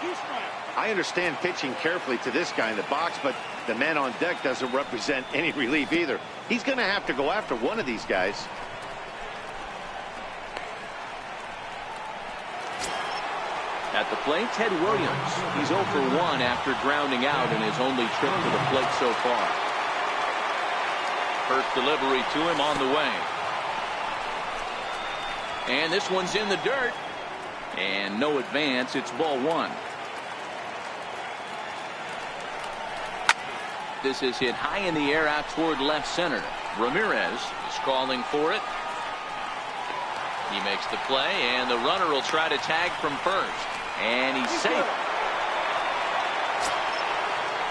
I understand pitching carefully to this guy in the box, but the man on deck doesn't represent any relief either. He's going to have to go after one of these guys. At the plate, Ted Williams. He's 0 for 1 after grounding out in his only trip to the plate so far. First delivery to him on the way. And this one's in the dirt. And no advance. It's ball 1. This is hit high in the air out toward left center. Ramirez is calling for it. He makes the play, and the runner will try to tag from first. And he's safe.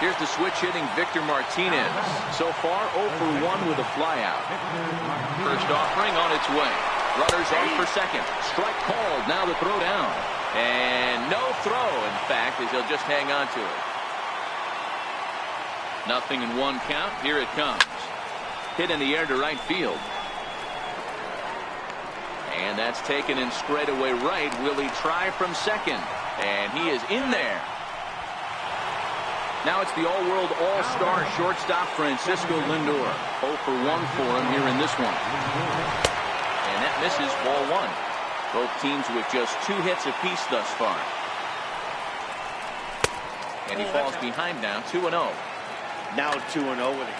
Here's the switch hitting Victor Martinez. So far 0 for 1 with a flyout. First offering on its way. Runners on for second. Strike called. Now the throw down. And no throw, in fact, as he'll just hang on to it. Nothing in 1 count. Here it comes. Hit in the air to right field. And that's taken in straightaway right. Will he try from second? And he is in there. Now it's the all-world all-star shortstop Francisco Lindor. 0 for 1 for him here in this one. And that misses ball 1. Both teams with just 2 hits apiece thus far. And he falls behind now, 2-0. Now 2-0 with it.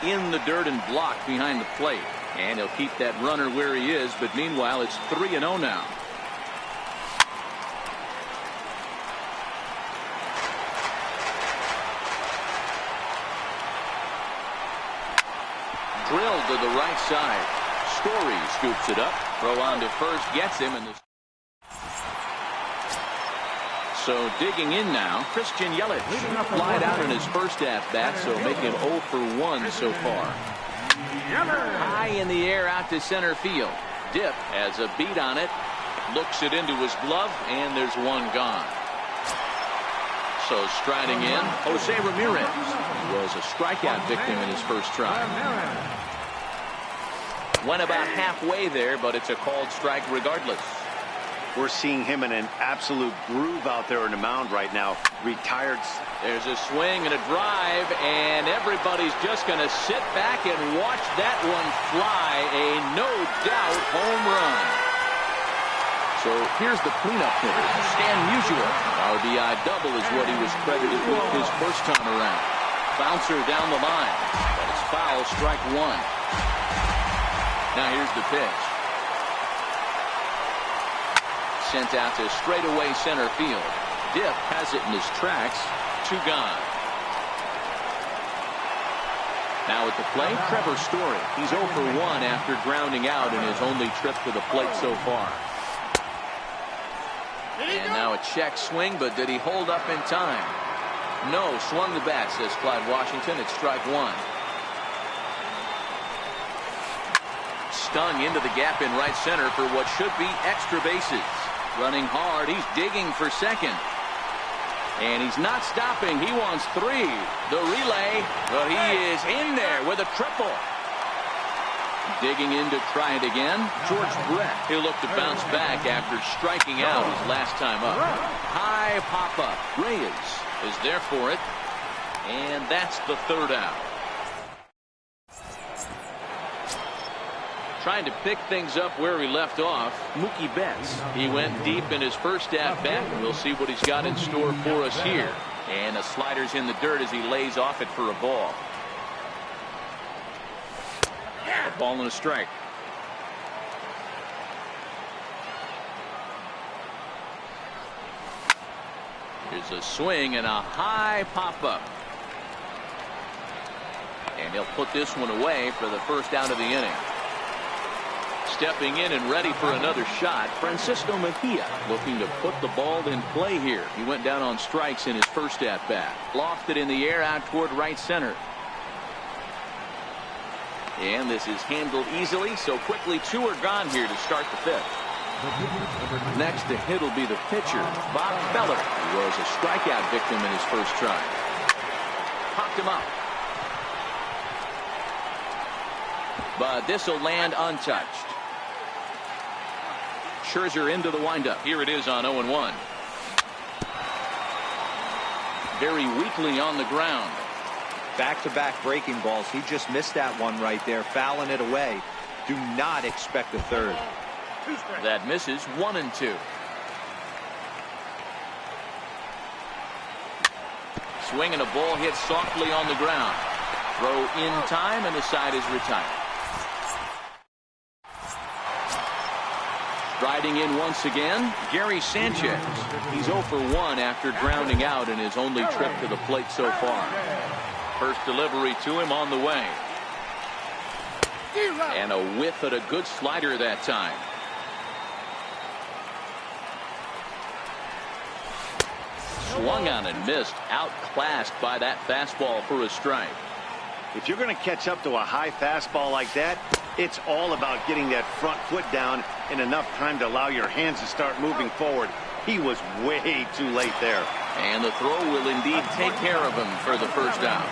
In the dirt and blocked behind the plate. And he'll keep that runner where he is, but meanwhile it's 3-0 now. Drilled to the right side. Story scoops it up. Throw on to first, gets him. So digging in now, Christian Yelich flied out in his first at-bat, so making 0 for 1 so far. High in the air out to center field. Dip has a beat on it. Looks it into his glove, and there's one gone. So striding in, Jose Ramirez. He was a strikeout victim in his first try. Went about halfway there, but it's a called strike regardless. We're seeing him in an absolute groove out there on the mound right now. Retired. There's a swing and a drive, and everybody's just going to sit back and watch that one fly. A no-doubt home run. So here's the cleanup hitter, Stan Musial. RBI double is what he was credited with his first time around. Bouncer down the line, but it's foul, strike 1. Now here's the pitch. Sent out to straightaway center field. Dip has it in his tracks. 2 gone. Now at the plate, Trevor Story. He's 0 for 1 after grounding out in his only trip to the plate so far. And now a check swing, but did he hold up in time? No, swung the bat, says Clyde Washington. It's strike 1. Stung into the gap in right center for what should be extra bases. Running hard, he's digging for second. And he's not stopping, he wants 3. The relay, but he is in there with a triple. Digging in to try it again, George Brett. He'll look to bounce back after striking out his last time up. High pop-up, Reyes is there for it. And that's the third out. Trying to pick things up where he left off, Mookie Betts. He went deep in his first at bat. We'll see what he's got in store for us here. And the slider's in the dirt as he lays off it for a ball. A ball and a strike. Here's a swing and a high pop up. And he'll put this one away for the first out of the inning. Stepping in and ready for another shot, Francisco Mejia looking to put the ball in play here. He went down on strikes in his first at bat. Lofted in the air out toward right center. And this is handled easily, so quickly 2 are gone here to start the 5th. Next to hit will be the pitcher, Bob Feller, who was a strikeout victim in his first try. Popped him up. But this will land untouched. Scherzer into the windup. Here it is on 0-1. Very weakly on the ground. Back-to-back breaking balls. He just missed that one right there, fouling it away. Do not expect a third. That misses. 1-2. Swinging a ball hit softly on the ground. Throw in time and the side is retired. Riding in once again, Gary Sanchez. He's 0 for 1 after grounding out in his only trip to the plate so far. First delivery to him on the way. And a whiff at a good slider that time. Swung on and missed. Outclassed by that fastball for a strike. If you're going to catch up to a high fastball like that, it's all about getting that front foot down in enough time to allow your hands to start moving forward. He was way too late there. And the throw will indeed take care of him for the first out.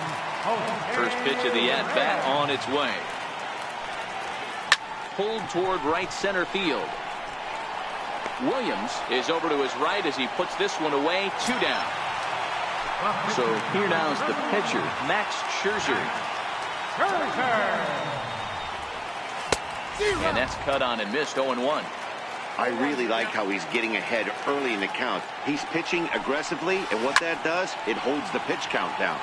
First pitch of the at-bat on its way. Pulled toward right center field. Williams is over to his right as he puts this one away. 2 down. So here now is the pitcher, Max Scherzer. And that's cut on and missed. 0-1. I really like how he's getting ahead early in the count. He's pitching aggressively, and what that does, it holds the pitch count down.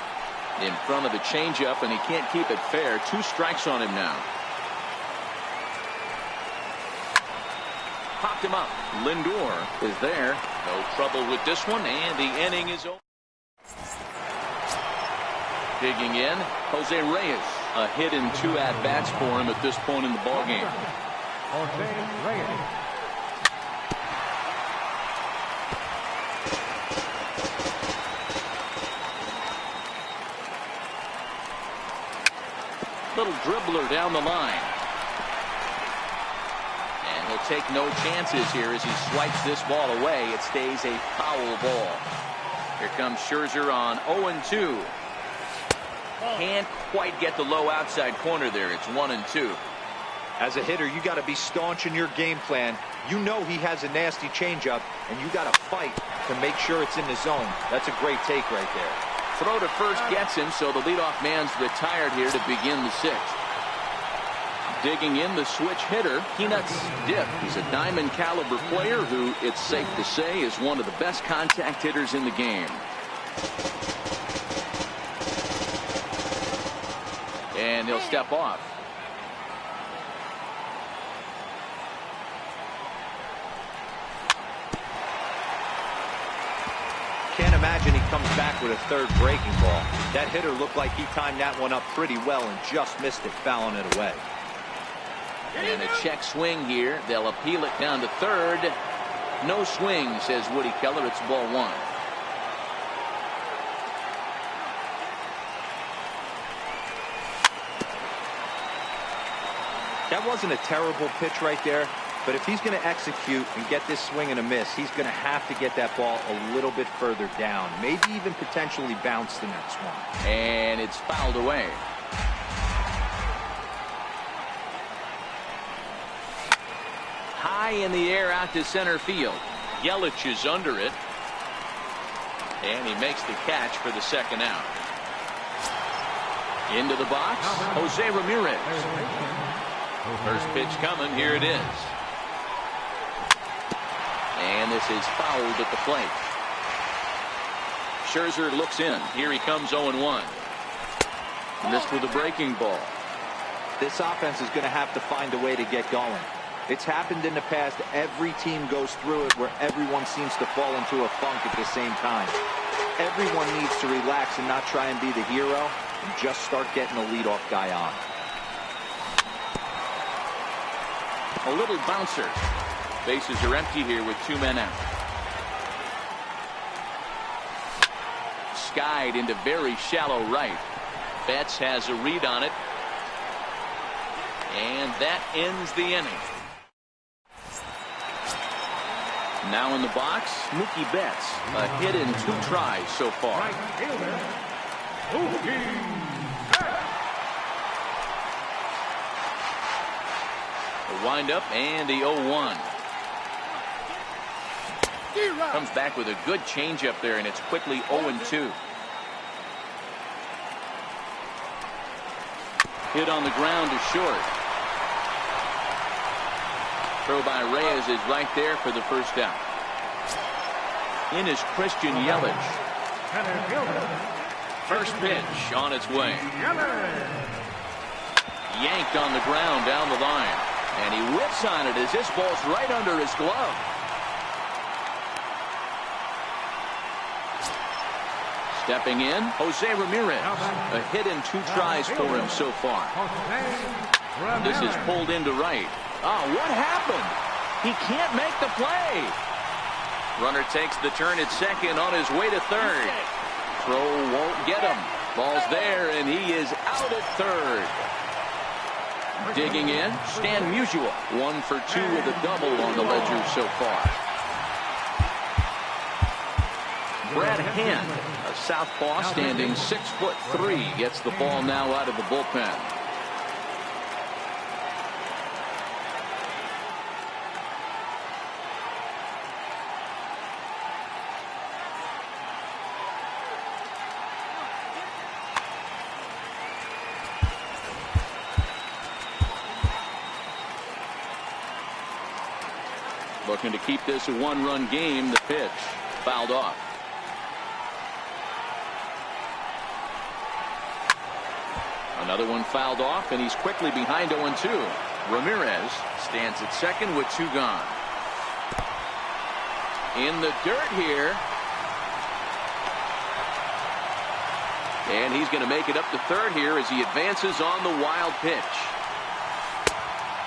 In front of the changeup, and he can't keep it fair. 2 strikes on him now. Popped him up. Lindor is there. No trouble with this one, and the inning is over. Digging in, Jose Reyes. A hit in 2 at-bats for him at this point in the ballgame. Jose Reyes. Little dribbler down the line. And he'll take no chances here as he swipes this ball away. It stays a foul ball. Here comes Scherzer on 0-2. Can't quite get the low outside corner there. It's 1-2. As a hitter, you got to be staunch in your game plan. You know he has a nasty changeup, and you got to fight to make sure it's in the zone. That's a great take right there. Throw to first gets him, so the leadoff man's retired here to begin the 6th. Digging in, the switch hitter, Peanuts Dip. He's a diamond caliber player who, it's safe to say, is one of the best contact hitters in the game. And he'll step off. Can't imagine he comes back with a third breaking ball. That hitter looked like he timed that one up pretty well and just missed it, fouling it away. And a check swing here. They'll appeal it down to third. No swing, says Woody Keller. It's ball 1. That wasn't a terrible pitch right there, but if he's going to execute and get this swing and a miss, he's going to have to get that ball a little bit further down, maybe even potentially bounce the next one. And it's fouled away. High in the air out to center field. Yelich is under it. And he makes the catch for the second out. Into the box, Jose Ramirez. First pitch coming. Here it is. And this is fouled at the plate. Scherzer looks in. Here he comes 0-1. Missed with a breaking ball. This offense is going to have to find a way to get going. It's happened in the past. Every team goes through it where everyone seems to fall into a funk at the same time. Everyone needs to relax and not try and be the hero and just start getting the leadoff guy on. A little bouncer. Bases are empty here with 2 men out. Skied into very shallow right. Betts has a read on it. And that ends the inning. Now in the box, Mookie Betts. A hit in 2 tries so far. Right fielder, Mookie. The windup and the 0-1. Comes back with a good changeup there, and it's quickly 0-2. Hit on the ground to short. Throw by Reyes is right there for the first out. In is Christian Yelich. Center fielder, First pitch on its way. Yelich. Yanked on the ground down the line. And he whips on it as this ball's right under his glove. Stepping in, Jose Ramirez. A hit in 2 tries for him so far. This is pulled into right. Oh, what happened? He can't make the play. Runner takes the turn at second on his way to third. Throw won't get him. Ball's there, and he is out at third. Digging in, Stan Musial. 1 for 2 with a double on the ledger so far. Brad Hand, a southpaw standing 6'3", gets the ball now out of the bullpen. Looking to keep this a 1-run game. The pitch fouled off. Another one fouled off, and he's quickly behind 0-2. Ramirez stands at second with 2 gone. In the dirt here. And he's going to make it up to third here as he advances on the wild pitch.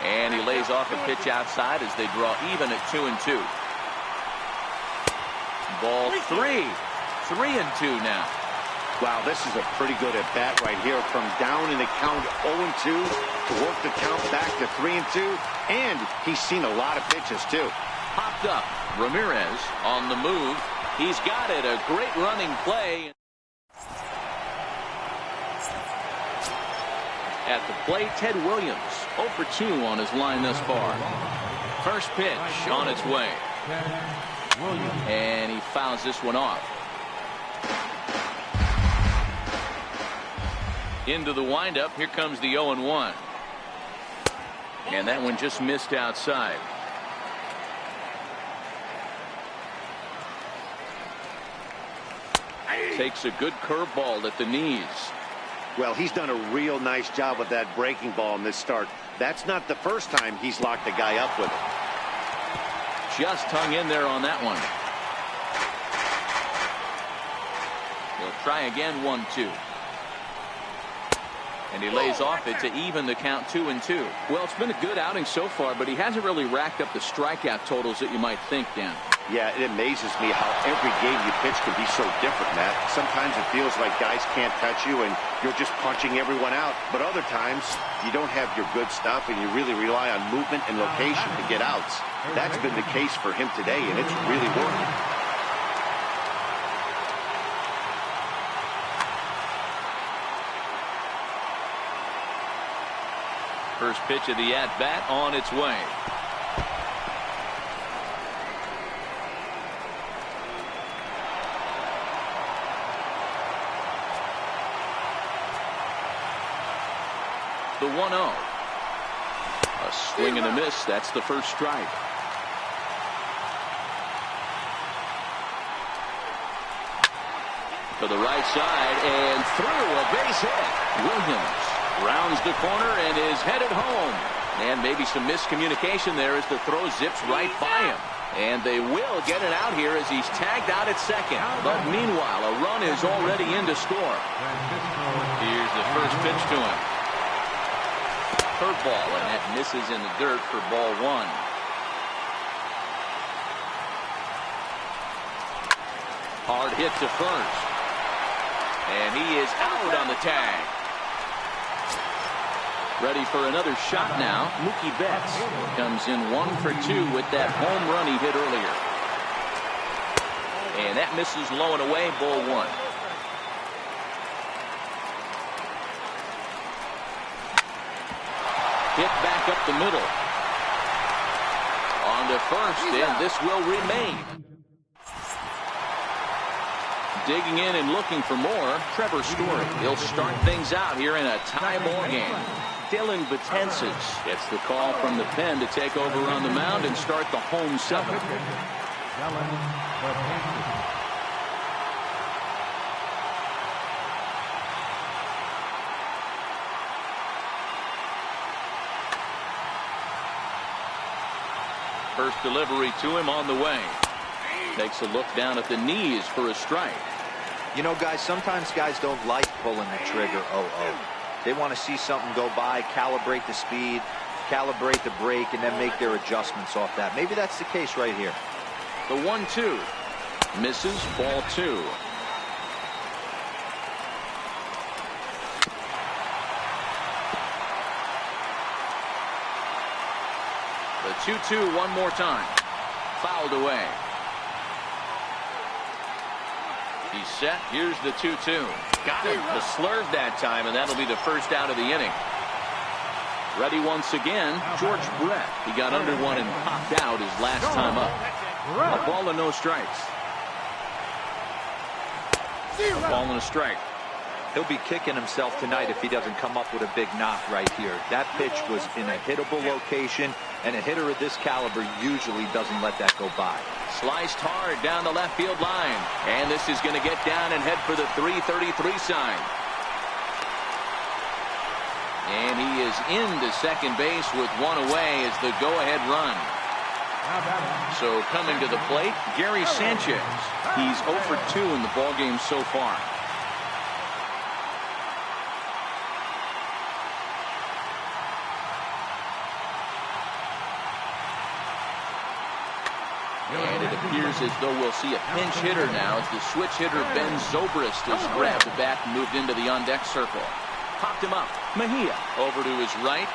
And he lays off a pitch outside as they draw even at 2-2. Ball 3. 3-2 now. Wow, this is a pretty good at-bat right here. From down in the count 0-2 to work the count back to 3-2. And he's seen a lot of pitches, too. Popped up. Ramirez on the move. He's got it. A great running play. At the plate, Ted Williams. 0 for 2 on his line thus far. First pitch on its way. And he fouls this one off. Into the windup. Here comes the 0-1. And that one just missed outside. Takes a good curveball at the knees. Well, he's done a real nice job with that breaking ball in this start. That's not the first time he's locked a guy up with it. Just hung in there on that one. He'll try again. 1-2. And he lays off it to even the count 2-2. Well, it's been a good outing so far, but he hasn't really racked up the strikeout totals that you might think, Dan. Yeah, it amazes me how every game you pitch can be so different, Matt. Sometimes it feels like guys can't touch you and you're just punching everyone out. But other times you don't have your good stuff and you really rely on movement and location to get outs. That's been the case for him today, and it's really working. First pitch of the at-bat on its way. The 1-0. A swing and a miss. That's the first strike. To the right side and through, a base hit. Williams rounds the corner and is headed home. And maybe some miscommunication there as the throw zips right by him. And they will get it out here as he's tagged out at second. But meanwhile, a run is already in to score. Here's the first pitch to him. Curveball, and that misses in the dirt for ball 1. Hard hit to first. And he is out on the tag. Ready for another shot now. Mookie Betts comes in 1 for 2 with that home run he hit earlier. And that misses low and away, ball 1. Hit back up the middle. On to first, and this will remain. Digging in and looking for more, Trevor Story. He'll start things out here in a tie ball game. Dylan Betances gets the call from the pen to take over on the mound and start the home 7. First delivery to him on the way. Takes a look down at the knees for a strike. You know, guys, sometimes guys don't like pulling the trigger 0-0. They want to see something go by, calibrate the speed, calibrate the brake, and then make their adjustments off that. Maybe that's the case right here. The 1-2 misses, ball 2. The 2-2 one more time. Fouled away. He's set. Here's the 2-2. Got him. The slurve that time, and that'll be the first out of the inning. Ready once again, George Brett. He got under one and popped out his last time up. A ball and no strikes. A ball and a strike. He'll be kicking himself tonight if he doesn't come up with a big knock right here. That pitch was in a hittable location, and a hitter of this caliber usually doesn't let that go by. Sliced hard down the left field line. And this is going to get down and head for the 333 sign. And he is into second base with one away as the go-ahead run. So coming to the plate, Gary Sanchez. He's 0 for 2 in the ballgame so far. And it appears as though we'll see a pinch hitter now as the switch hitter Ben Zobrist has grabbed the bat and moved into the on-deck circle. Popped him up. Mejia over to his right.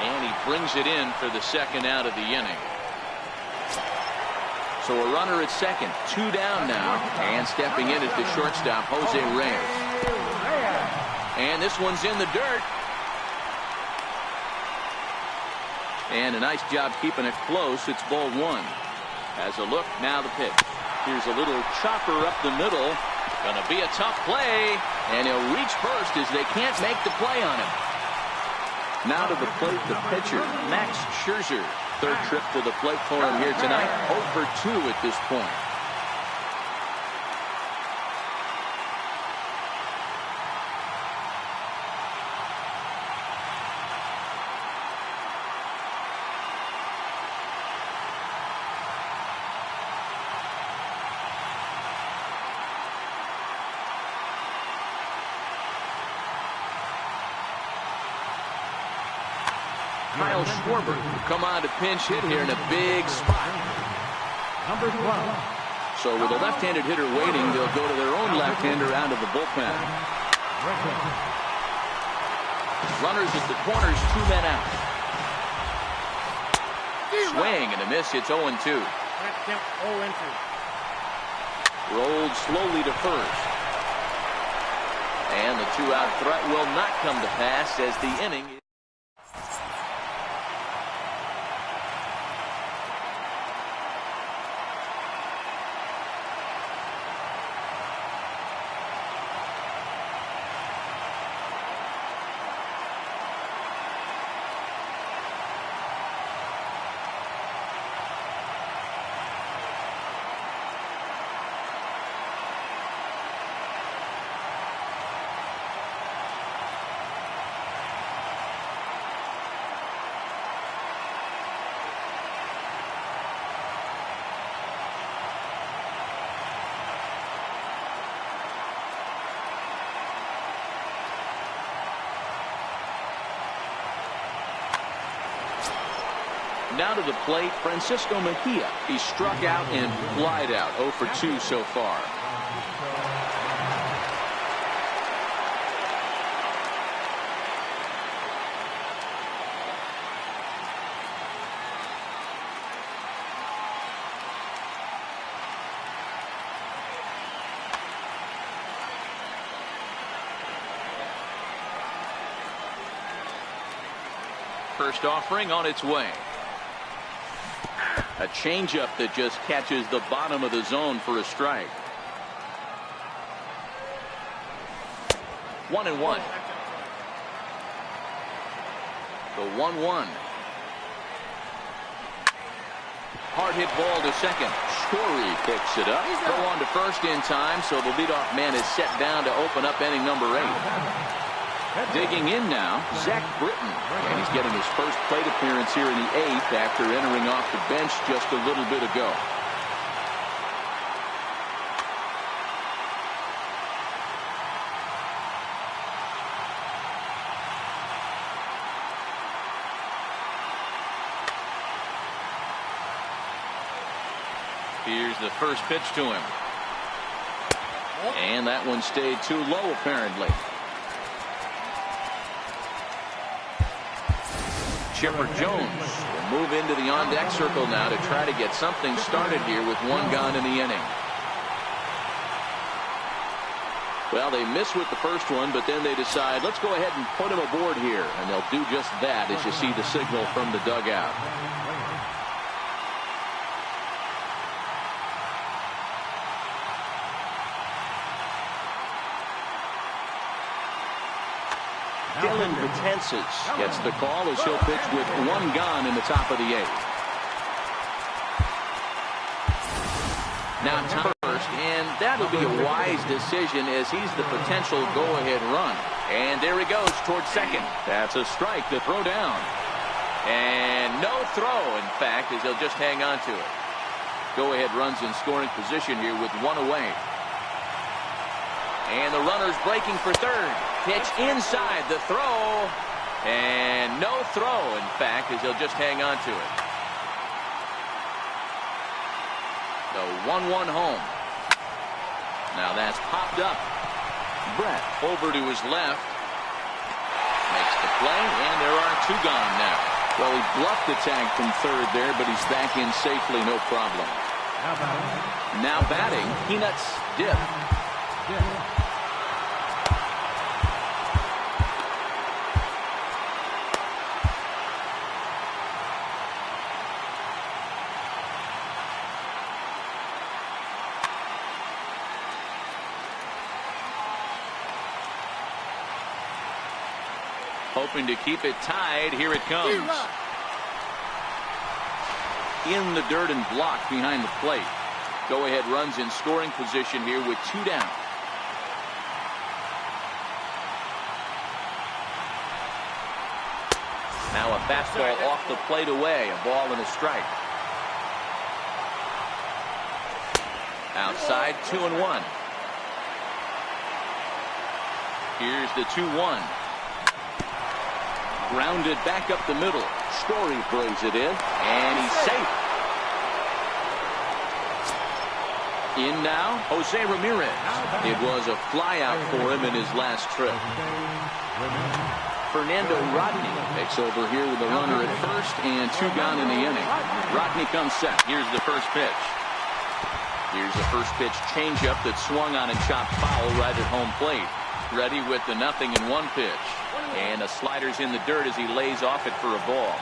And he brings it in for the second out of the inning. So a runner at second. 2 down now. And stepping in at the shortstop, Jose Reyes. And this one's in the dirt. And a nice job keeping it close. It's ball 1. As a look, now the pitch. Here's a little chopper up the middle. Gonna be a tough play. And he'll reach first as they can't make the play on him. Now to the plate, the pitcher, Max Scherzer. Third trip to the plate for him here tonight. 0 for 2 at this point. Kyle Schwarber will come on to pinch hit here in a big spot. Number 12. So with a left-handed hitter waiting, they'll go to their own left-hander out of the bullpen. Runners at the corners, 2 men out. Swing and a miss. It's 0-2. Rolled slowly to first. And the 2-out threat will not come to pass as the inning. Now to the plate, Francisco Mejia. He struck out and flied out. 0 for 2 so far. First offering on its way. A changeup that just catches the bottom of the zone for a strike. 1-1. The 1-1. Hard hit ball to second. Story picks it up. Throw on to first in time, so the leadoff man is set down to open up inning number 8. Digging in now, Zach Britton, and he's getting his first plate appearance here in the 8th after entering off the bench just a little bit ago. Here's the first pitch to him. And that one stayed too low apparently. Chipper Jones will move into the on-deck circle now to try to get something started here with 1 gone in the inning. Well, they miss with the first one, but then they decide, let's go ahead and put him aboard here. And they'll do just that as you see the signal from the dugout. Dylan Betances gets the call as he'll pitch with 1 gone in the top of the 8th. Now time first, and that'll be a wise decision as he's the potential go-ahead run. And there he goes towards second. That's a strike to throw down. And no throw, in fact, as he'll just hang on to it. Go-ahead runs in scoring position here with 1 away. And the runner's breaking for third. Pitch inside the throw. And no throw, in fact, as he'll just hang on to it. The 1-1 home. Now that's popped up. Brett over to his left. Makes the play, and there are 2 gone now. Well, he bluffed the tag from third there, but he's back in safely, no problem. Now batting, Peanuts Dip. Hoping to keep it tied. Here it comes. In the dirt and blocked behind the plate. Go-ahead runs in scoring position here with 2 down. Now a fastball off the plate away. A ball and a strike. Outside, 2-1. Here's the 2-1. Grounded back up the middle. Story throws it in, and he's safe. In now, Jose Ramirez. It was a flyout for him in his last trip. Fernando Rodney takes over here with a runner at first and 2 gone in the inning. Rodney comes set. Here's the first pitch. Here's the first pitch changeup that swung on and chopped foul right at home plate. Ready with the 0-1 pitch. And the slider's in the dirt as he lays off it for a ball.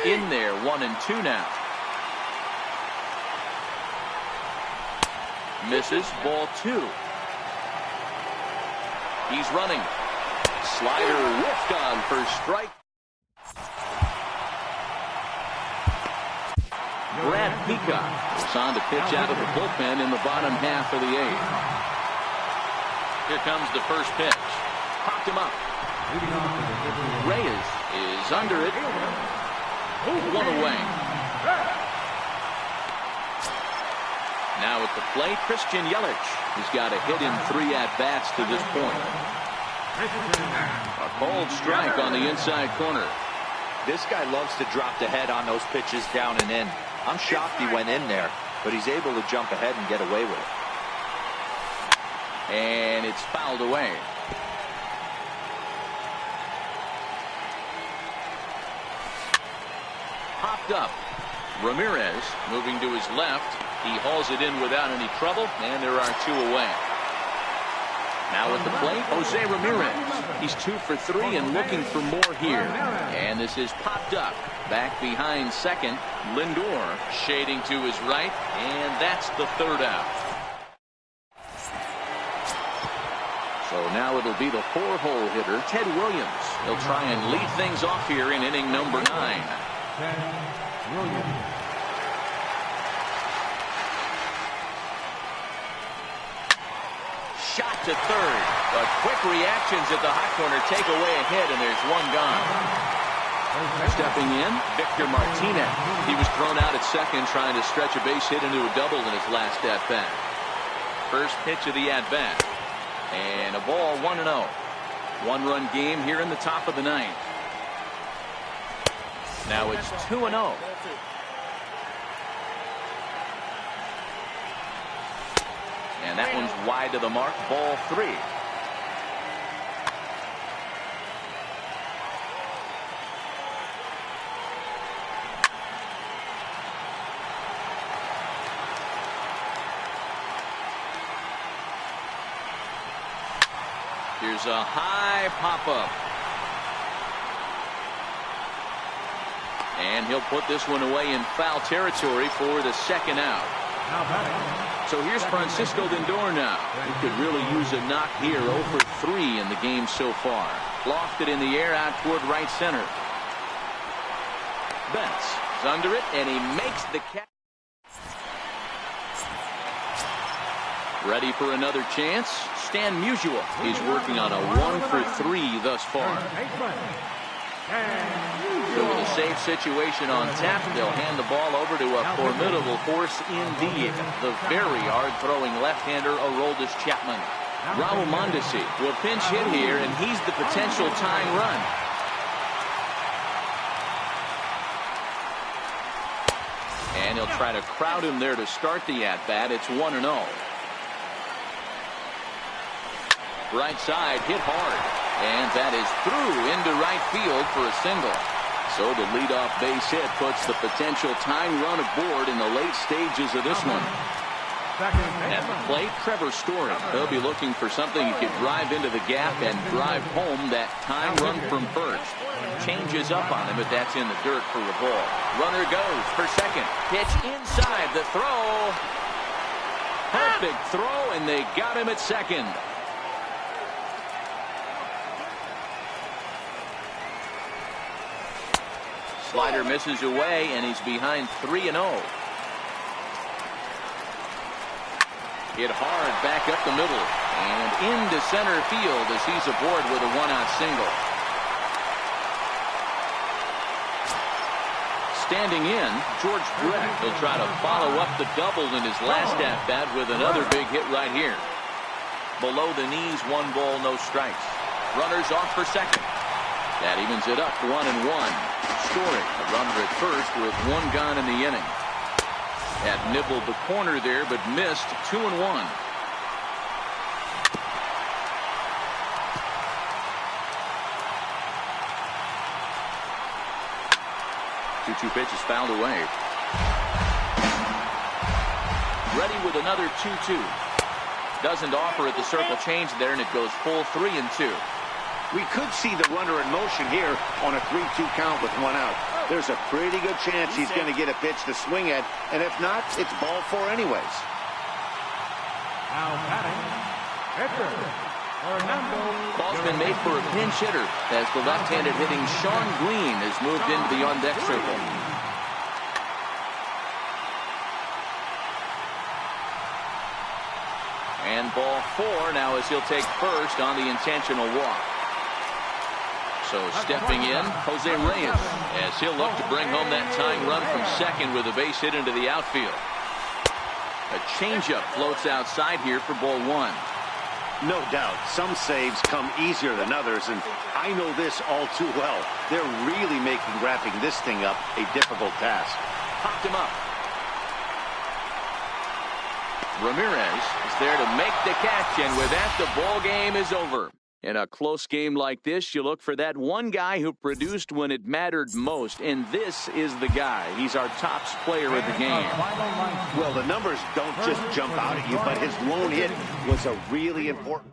In there, 1-2 now. Misses, ball 2. He's running. Slider whiffed on for strike. Brad Peacock is on to pitch out of the bullpen in the bottom half of the 8th. Here comes the first pitch. Popped him up. Reyes is under it. 1 away. Now at the plate, Christian Yelich has got a hit in 3 at-bats to this point. A cold strike on the inside corner. This guy loves to drop the head on those pitches down and in. I'm shocked he went in there, but he's able to jump ahead and get away with it. And it's fouled away. Popped up. Ramirez moving to his left. He hauls it in without any trouble, and there are 2 away. Now at the plate, Jose Ramirez. He's 2 for 3 and looking for more here. And this is popped up. Back behind second. Lindor shading to his right, and that's the 3rd out. So now it'll be the 4-hole hitter, Ted Williams. He'll try and lead things off here in inning number 9. Ted Williams. Shot to third, but quick reactions at the hot corner take away a hit, and there's 1 gone. Stepping in, Victor Martinez. He was thrown out at second trying to stretch a base hit into a double in his last at-bat. First pitch of the at-bat. And a ball, 1-0. 1-run game here in the top of the 9th. Now it's 2-0. And that one's wide to the mark, ball 3. Here's a high pop-up. And he'll put this one away in foul territory for the 2nd out. So here's Francisco Lindor now. He could really use a knock here. 0 for 3 in the game so far. Lofted in the air out toward right center. Betts is under it, and he makes the catch. Ready for another chance. Stan Musial. He's working on a 1 for 3 thus far. So with a safe situation on tap, they'll hand the ball over to a formidable force indeed. The very hard-throwing left-hander Aroldis Chapman. Raul Mondesi will pinch hit here, and he's the potential tying run. And he'll try to crowd him there to start the at-bat. It's 1-0. Right side, hit hard. And that is through into right field for a single. So the leadoff base hit puts the potential tying run aboard in the late stages of this one. At the plate, Trevor Story. He'll be looking for something he could drive into the gap and drive home that tying run from first. Changes up on him, but that's in the dirt for a ball. Runner goes for second. Pitch inside the throw. Perfect throw, and they got him at second. Slider misses away, and he's behind 3-0. Hit hard back up the middle and into center field as he's aboard with a 1-out single. Standing in, George Brett will try to follow up the double in his last at-bat with another big hit right here. Below the knees, 1 ball, no strikes. Runners off for second. That evens it up, 1-1. Story, a runner at first with 1 gone in the inning. Had nibbled the corner there, but missed. 2-1. 2-2 pitch is fouled away. Ready with another 2-2. Doesn't offer at the circle change there, and it goes full 3-2. We could see the runner in motion here on a 3-2 count with 1 out. There's a pretty good chance he's going to get a pitch to swing at, and if not, it's ball 4 anyways. Now batting, pitcher, Fernando. Ball's been made for a pinch hitter as the left-handed hitting Sean Green has moved into the on-deck circle. And ball 4 now as he'll take first on the intentional walk. So stepping in, Jose Reyes, as he'll look to bring home that tying run from second with a base hit into the outfield. A changeup floats outside here for ball 1. No doubt. Some saves come easier than others, and I know this all too well. They're really making wrapping this thing up a difficult task. Popped him up. Ramirez is there to make the catch, and with that, the ball game is over. In a close game like this, you look for that one guy who produced when it mattered most, and this is the guy. He's our top player of the game. Well, the numbers don't just jump out at you, but his lone hit was a really important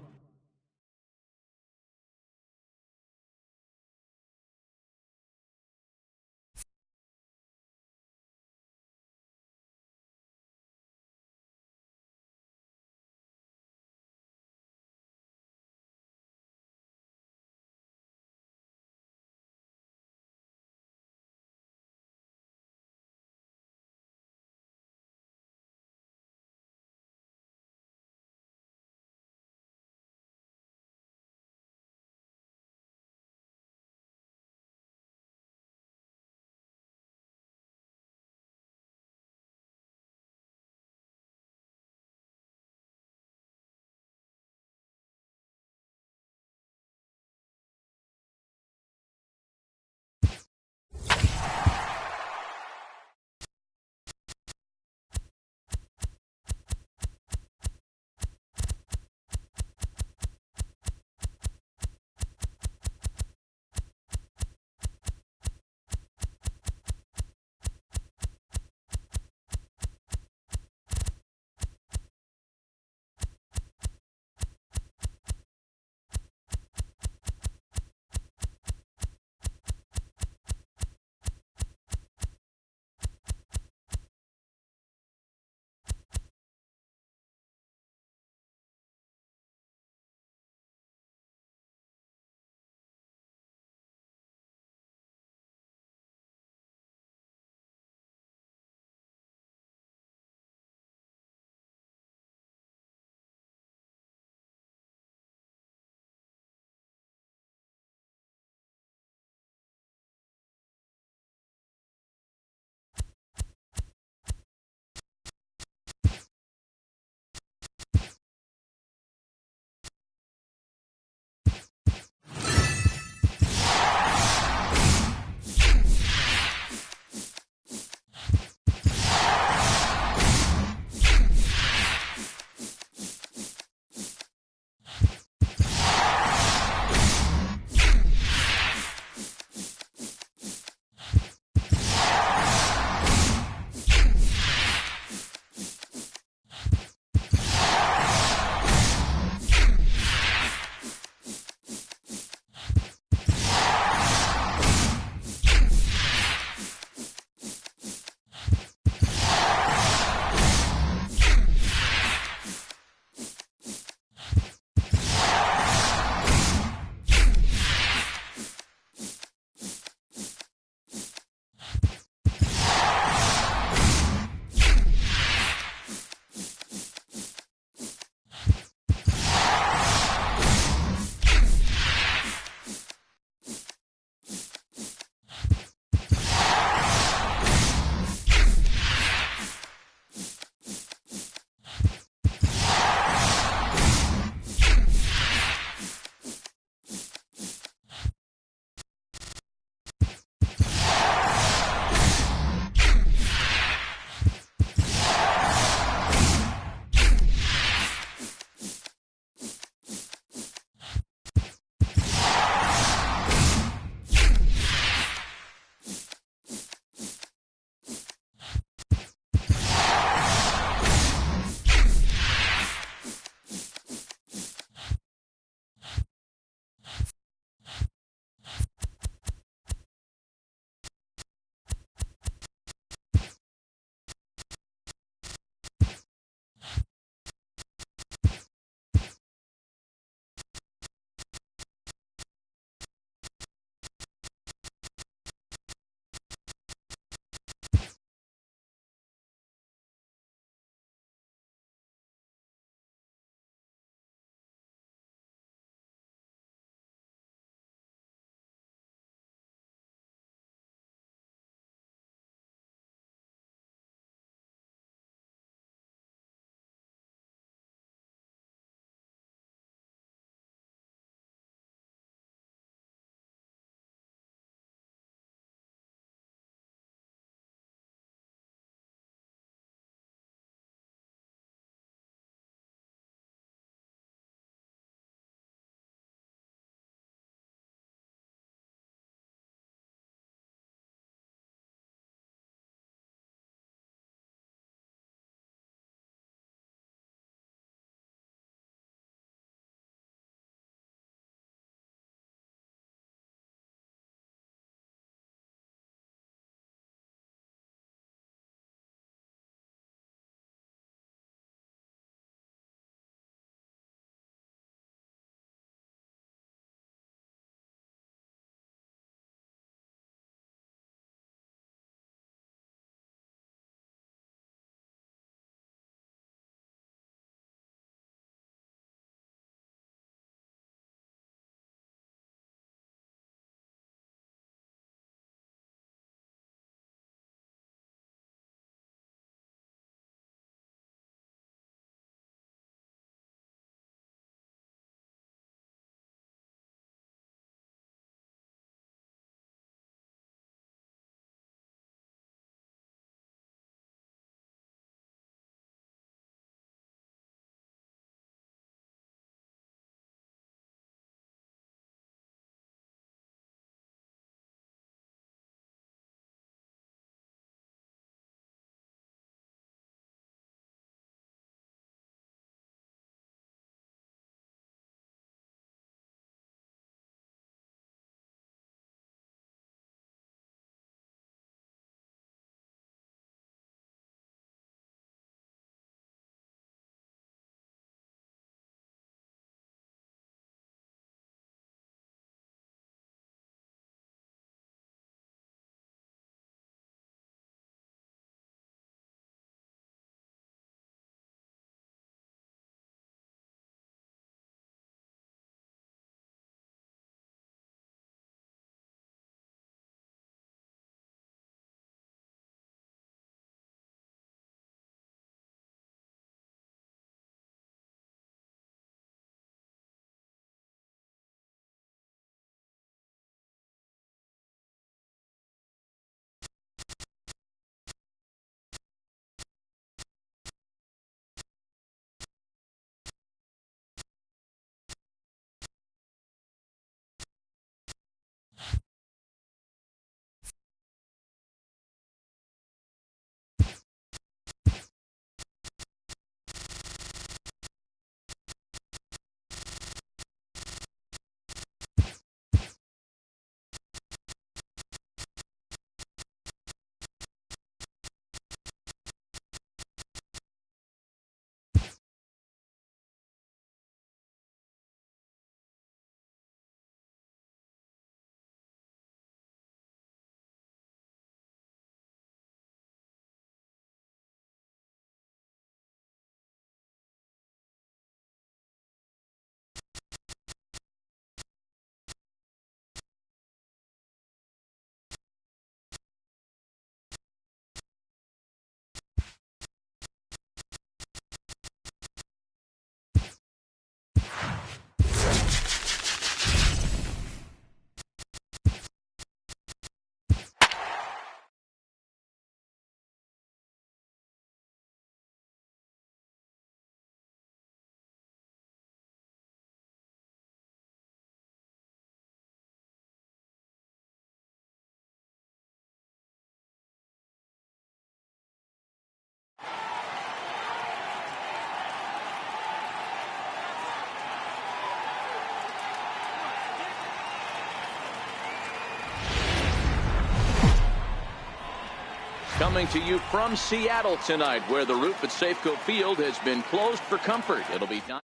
coming to you from Seattle tonight, where the roof at Safeco Field has been closed for comfort. It'll be done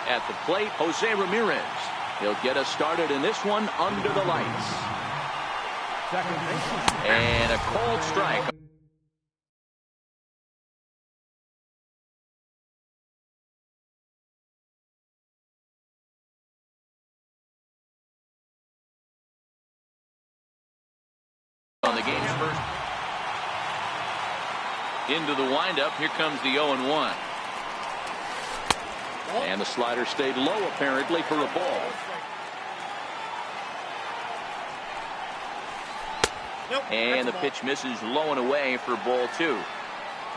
at the plate. Jose Ramirez. He'll get us started in this one under the lights. And a cold strike. On the game's first. Into the windup. Here comes the 0-1. And the slider stayed low, apparently, for a ball. And the pitch misses low and away for ball 2.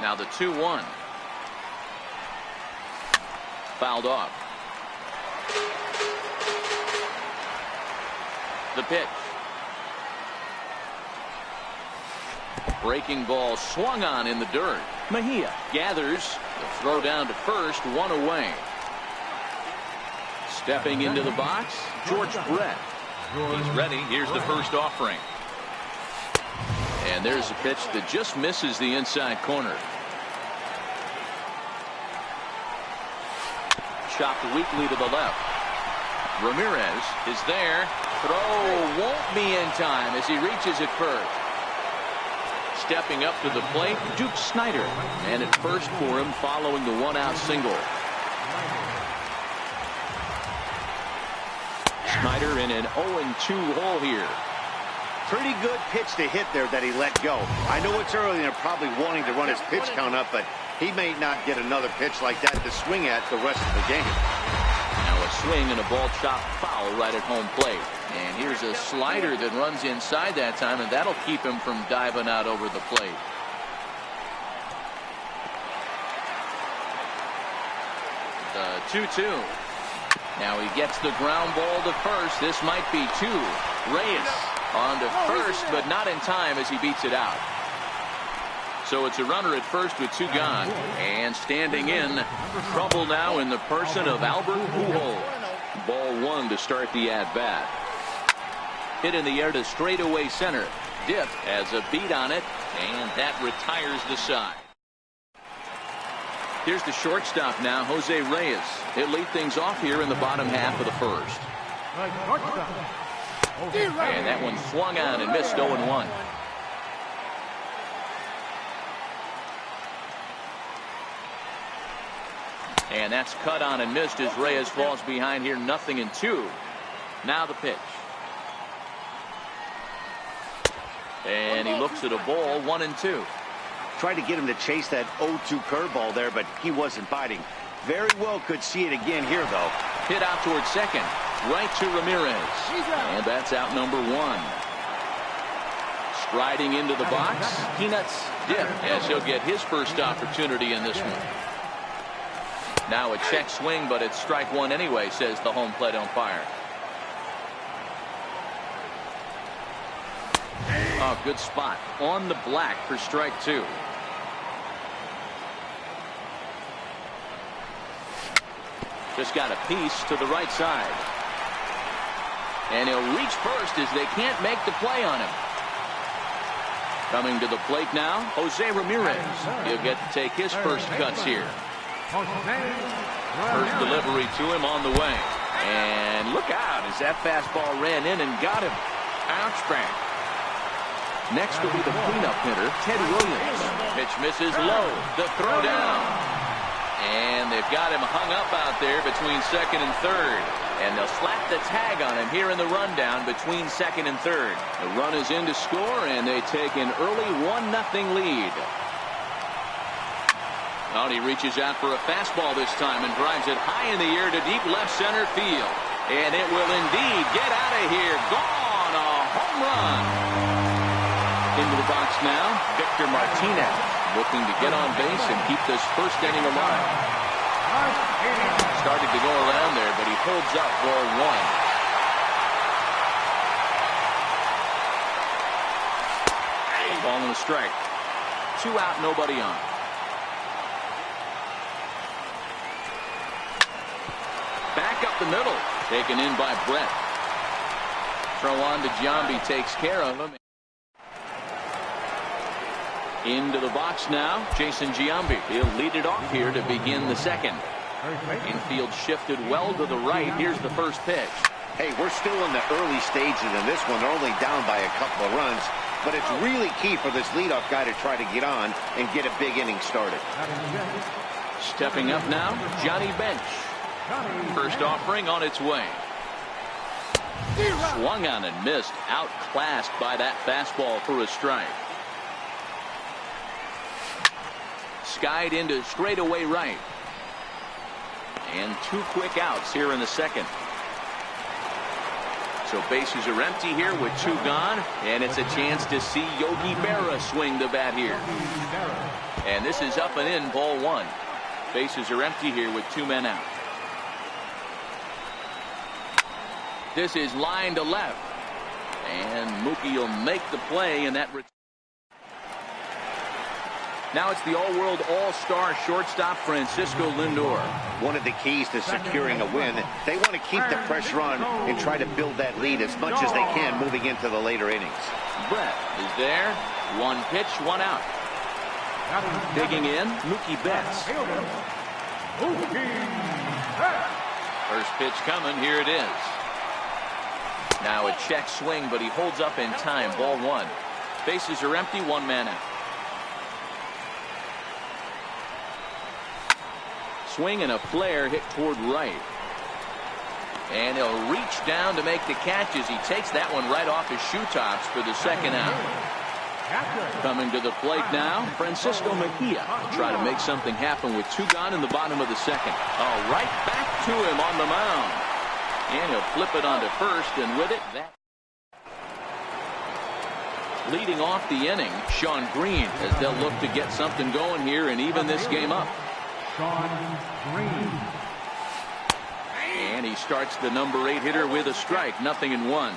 Now the 2-1. Fouled off. The pitch. Breaking ball swung on in the dirt. Mejia gathers. The throw down to first, 1 away. Stepping into the box, George Brett. He's ready. Here's the first offering. And there's a pitch that just misses the inside corner. Chopped weakly to the left. Ramirez is there. Throw won't be in time as he reaches it first. Stepping up to the plate, Duke Snider. And at first for him following the 1-out single. Snider in an 0-2 hole here. Pretty good pitch to hit there that he let go. I know it's early and they're probably wanting to run his pitch count up, but he may not get another pitch like that to swing at the rest of the game. Now a swing and a ball chopped foul right at home plate. And here's a slider that runs inside that time, and that'll keep him from diving out over the plate. The 2-2. Now he gets the ground ball to first. This might be 2. Reyes on to first, but not in time as he beats it out. So it's a runner at first with 2 gone. And standing in, trouble now in the person of Albert Pujols. Ball 1 to start the at-bat. Hit in the air to straightaway center. Dip has a beat on it, and that retires the side. Here's the shortstop now, Jose Reyes. He'll lead things off here in the bottom half of the first. And that one swung on and missed 0-1. And that's cut on and missed as Reyes falls behind here, 0-2. Now the pitch. And he looks at a ball, 1-2. Tried to get him to chase that 0-2 curveball there, but he wasn't biting. Very well could see it again here, though. Hit out towards second. Right to Ramirez. And that's out number 1. Striding into the box, Peanuts Dip as he'll get his first opportunity in this one. Now a check swing, but it's strike 1 anyway, says the home plate umpire. Oh, good spot on the black for strike 2. Just got a piece to the right side. And he'll reach first as they can't make the play on him. Coming to the plate now, Jose Ramirez. He'll get to take his first cuts here. First delivery to him on the way. And look out as that fastball ran in and got him. Ouch bang. Next will be the cleanup hitter, Ted Williams. Pitch misses low. The throw down. And they've got him hung up out there between second and third. And they'll slap the tag on him here in the rundown between second and third. The run is in to score, and they take an early 1-0 lead. Oh, he reaches out for a fastball this time and drives it high in the air to deep left center field. And it will indeed get out of here. Gone. A home run. Into the box now, Victor Martinez, looking to get on base and keep this first inning alive. Started to go around there, but he holds up ball 1. Ball and a strike. 2 out, nobody on. Back up the middle, taken in by Brett. Throw on to Giambi, takes care of him. Into the box now, Jason Giambi. He'll lead it off here to begin the second. Infield shifted well to the right. Here's the first pitch. Hey, we're still in the early stages in this one. They're only down by a couple of runs, but it's really key for this leadoff guy to try to get on and get a big inning started. Stepping up now, Johnny Bench. First offering on its way. Swung on and missed, outclassed by that fastball for a strike. Skied into straightaway right. And 2 quick outs here in the second. So bases are empty here with 2 gone, and it's a chance to see Yogi Berra swing the bat here. And this is up and in, ball 1. Bases are empty here with 2 men out. This is line to left, and Mookie will make the play, and that. Now it's the all-world all-star shortstop Francisco Lindor. One of the keys to securing a win, they want to keep the pressure on and try to build that lead as much as they can moving into the later innings. Brett is there. 1 pitch, 1 out. Digging in, Mookie Betts. First pitch coming, here it is. Now a check swing, but he holds up in time. Ball 1. Bases are empty, 1 man out. Swing and a flare hit toward right. And he'll reach down to make the catch as he takes that one right off his shoe tops for the second out. Coming to the plate now, Francisco Mejia. Try to make something happen with 2 gone in the bottom of the second. Oh, right back to him on the mound. And he'll flip it onto first, and with it, that. Leading off the inning, Sean Green, as they'll look to get something going here and even this game up. Sean Green. And he starts the number 8 hitter with a strike. 0-1.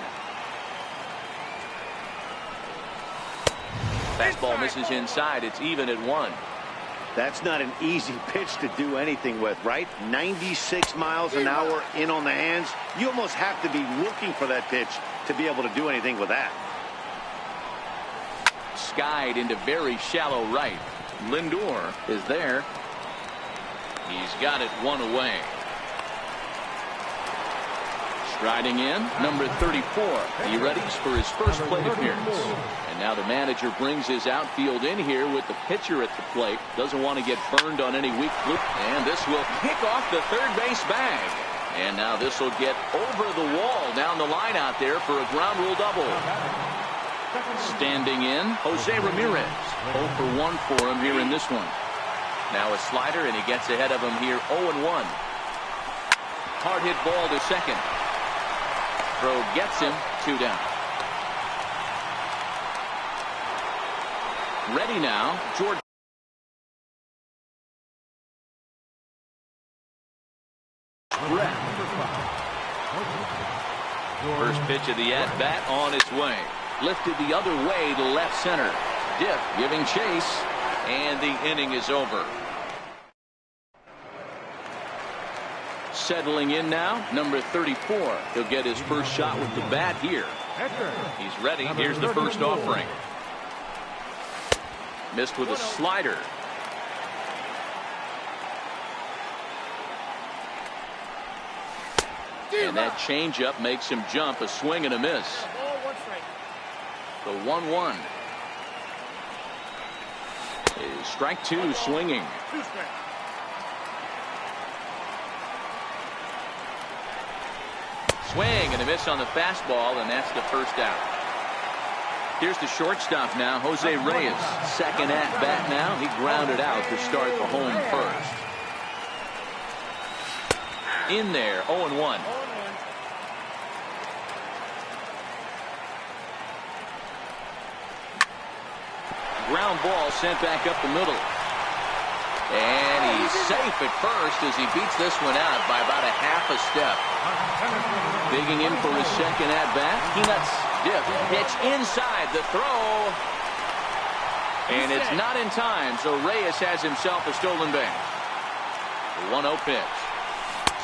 Fastball misses inside. It's even at 1. That's not an easy pitch to do anything with, right? 96 miles an hour in on the hands. You almost have to be looking for that pitch to be able to do anything with that. Skied into very shallow right. Lindor is there. He's got it 1 away. Striding in, number 34. He readies for his first plate appearance. And now the manager brings his outfield in here with the pitcher at the plate. Doesn't want to get burned on any weak fluke. And this will kick off the third base bag. And now this will get over the wall down the line out there for a ground rule double. Standing in, Jose Ramirez. 0 for 1 for him here in this one. Now a slider, and he gets ahead of him here. 0-1. Hard hit ball to second. Throw gets him. 2 down. Ready now, Jordan. First pitch of the at-bat on its way. Lifted the other way to left center. Diff giving chase, and the inning is over. Settling in now, number 34. He'll get his first shot with the bat here. He's ready. Here's the first offering. Missed with a slider. And that changeup makes him jump. A swing and a miss. The 1-1. Is strike 2 swinging. Swing and a miss on the fastball, and that's the first out. Here's the shortstop now, Jose Reyes. Second at bat now. He grounded out to start the home first. In there, 0-1. Ground ball sent back up the middle. And he's safe at first as he beats this one out by about a half a step. Digging in for his second at bat. Peanuts. Diff pitch inside the throw. And it's not in time, so Reyes has himself a stolen base. The 1-0 pitch.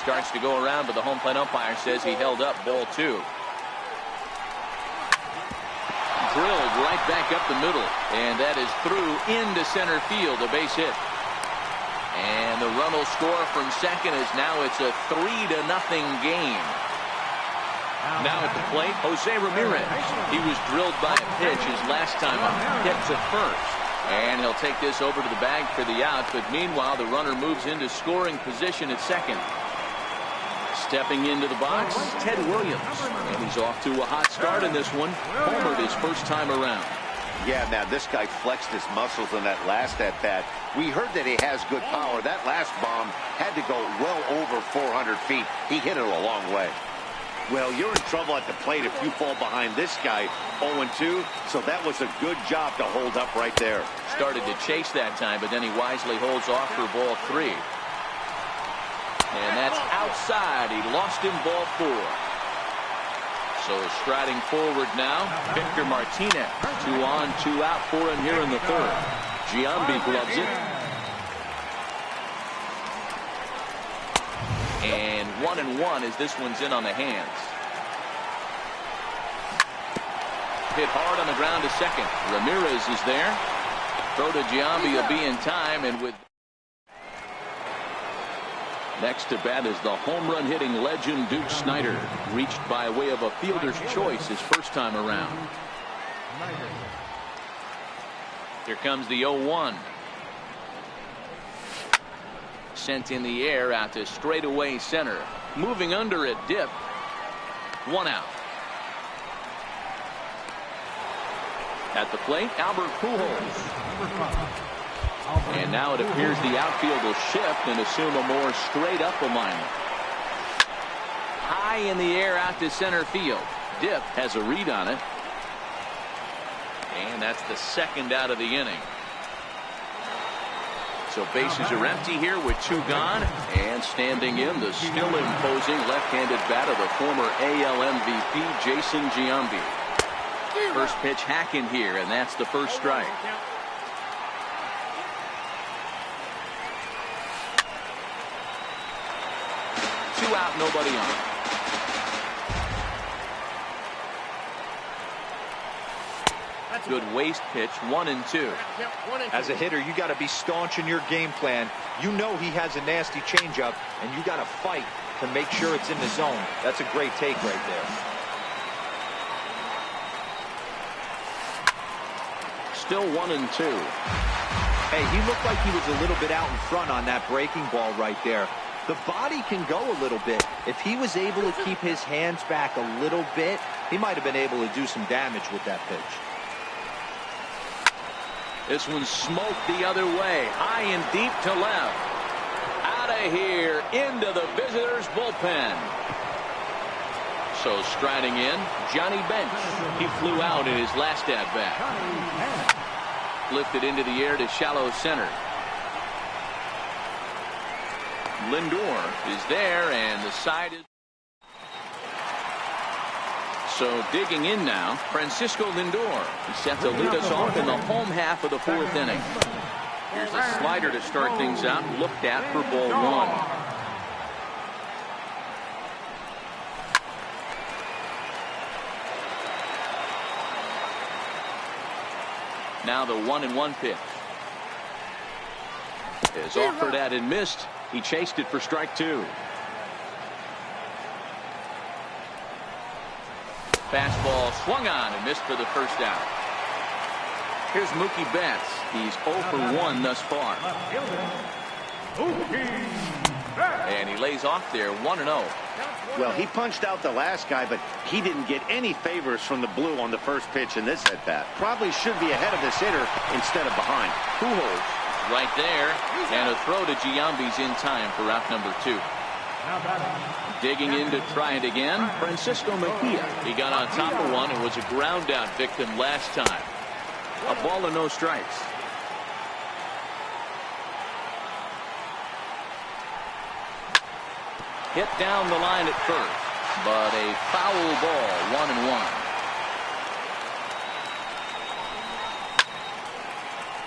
Starts to go around, but the home plate umpire says he held up ball 2. drilled right back up the middle, and that is through into center field, a base hit. And the run will score from second as now it's a 3-0 game. Now at the plate, Jose Ramirez. He was drilled by a pitch his last time up. Hit to first. And he'll take this over to the bag for the out. But meanwhile, the runner moves into scoring position at second. Stepping into the box, Ted Williams. And he's off to a hot start in this one. Homered his first time around. Yeah, now this guy flexed his muscles in that last at-bat. We heard that he has good power. That last bomb had to go well over 400 feet. He hit it a long way. Well, you're in trouble at the plate if you fall behind this guy 0-2, so that was a good job to hold up right there. Started to chase that time, but then he wisely holds off for ball 3. And that's outside. He lost him ball 4. So striding forward now, Victor Martinez. 2 on, 2 out for him here in the third. Giambi gloves it. And 1-1 as this one's in on the hands. Hit hard on the ground to second. Ramirez is there. Throw to Giambi will be in time, and with next to bat is the home run hitting legend Duke Snider, reached by way of a fielder's choice his first time around. Here comes the 0-1. Sent in the air out to straightaway center. Moving under it, dip. 1 out. At the plate, Albert Pujols. And now it appears the outfield will shift and assume a more straight-up alignment. High in the air out to center field. Dip has a read on it. And that's the second out of the inning. So bases are empty here with 2 gone. And standing in, the still imposing left-handed bat of the former AL MVP, Jason Giambi. First pitch hacking here, and that's the first strike. Two out, nobody on. Good waist pitch, 1-2. As a hitter, you got to be staunch in your game plan. You know he has a nasty changeup, and you got to fight to make sure it's in the zone. That's a great take right there. Still 1-2. Hey, he looked like he was a little bit out in front on that breaking ball right there. The body can go a little bit. If he was able to keep his hands back a little bit, he might have been able to do some damage with that pitch. This one's smoked the other way, high and deep to left. Out of here, into the visitors' bullpen. So striding in, Johnny Bench. He flew out in his last at-bat. Lifted into the air to shallow center. Lindor is there, and the side is... So digging in now, Francisco Lindor. He's set to lead us off in the home half of the 4th inning. Here's a slider to start things out, looked at for ball 1. Now the 1-1 pitch. Is offered at and missed. He chased it for strike 2. Fastball swung on and missed for the first out. Here's Mookie Betts. He's 0 for 1 thus far. And he lays off there 1-0. Well, he punched out the last guy, but he didn't get any favors from the blue on the first pitch in this at-bat. Probably should be ahead of this hitter instead of behind. Pujols right there, and a throw to Giambi's in time for out number 2. Digging in to try it again, Francisco Mejia. He got on top of one and was a ground out victim last time. A ball and no strikes. Hit down the line at first, but a foul ball, 1-1.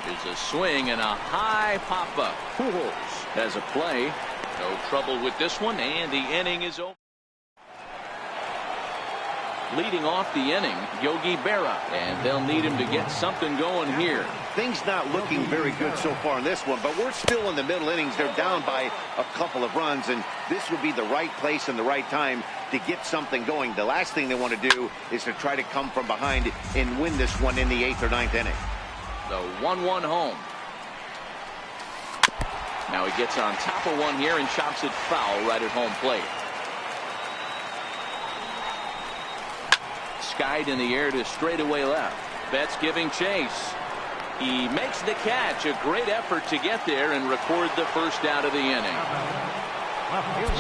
There's a swing and a high pop-up. Pujols has a play. No trouble with this one, and the inning is over. Leading off the inning, Yogi Berra, and they'll need him to get something going here. Things not looking very good so far in this one, but we're still in the middle innings. They're down by a couple of runs, and this would be the right place and the right time to get something going. The last thing they want to do is to try to come from behind and win this one in the 8th or 9th inning. The 1-1 home. Now he gets on top of one here and chops it foul right at home plate. Skied in the air to straightaway left. Betts giving chase. He makes the catch. A great effort to get there and record the first out of the inning.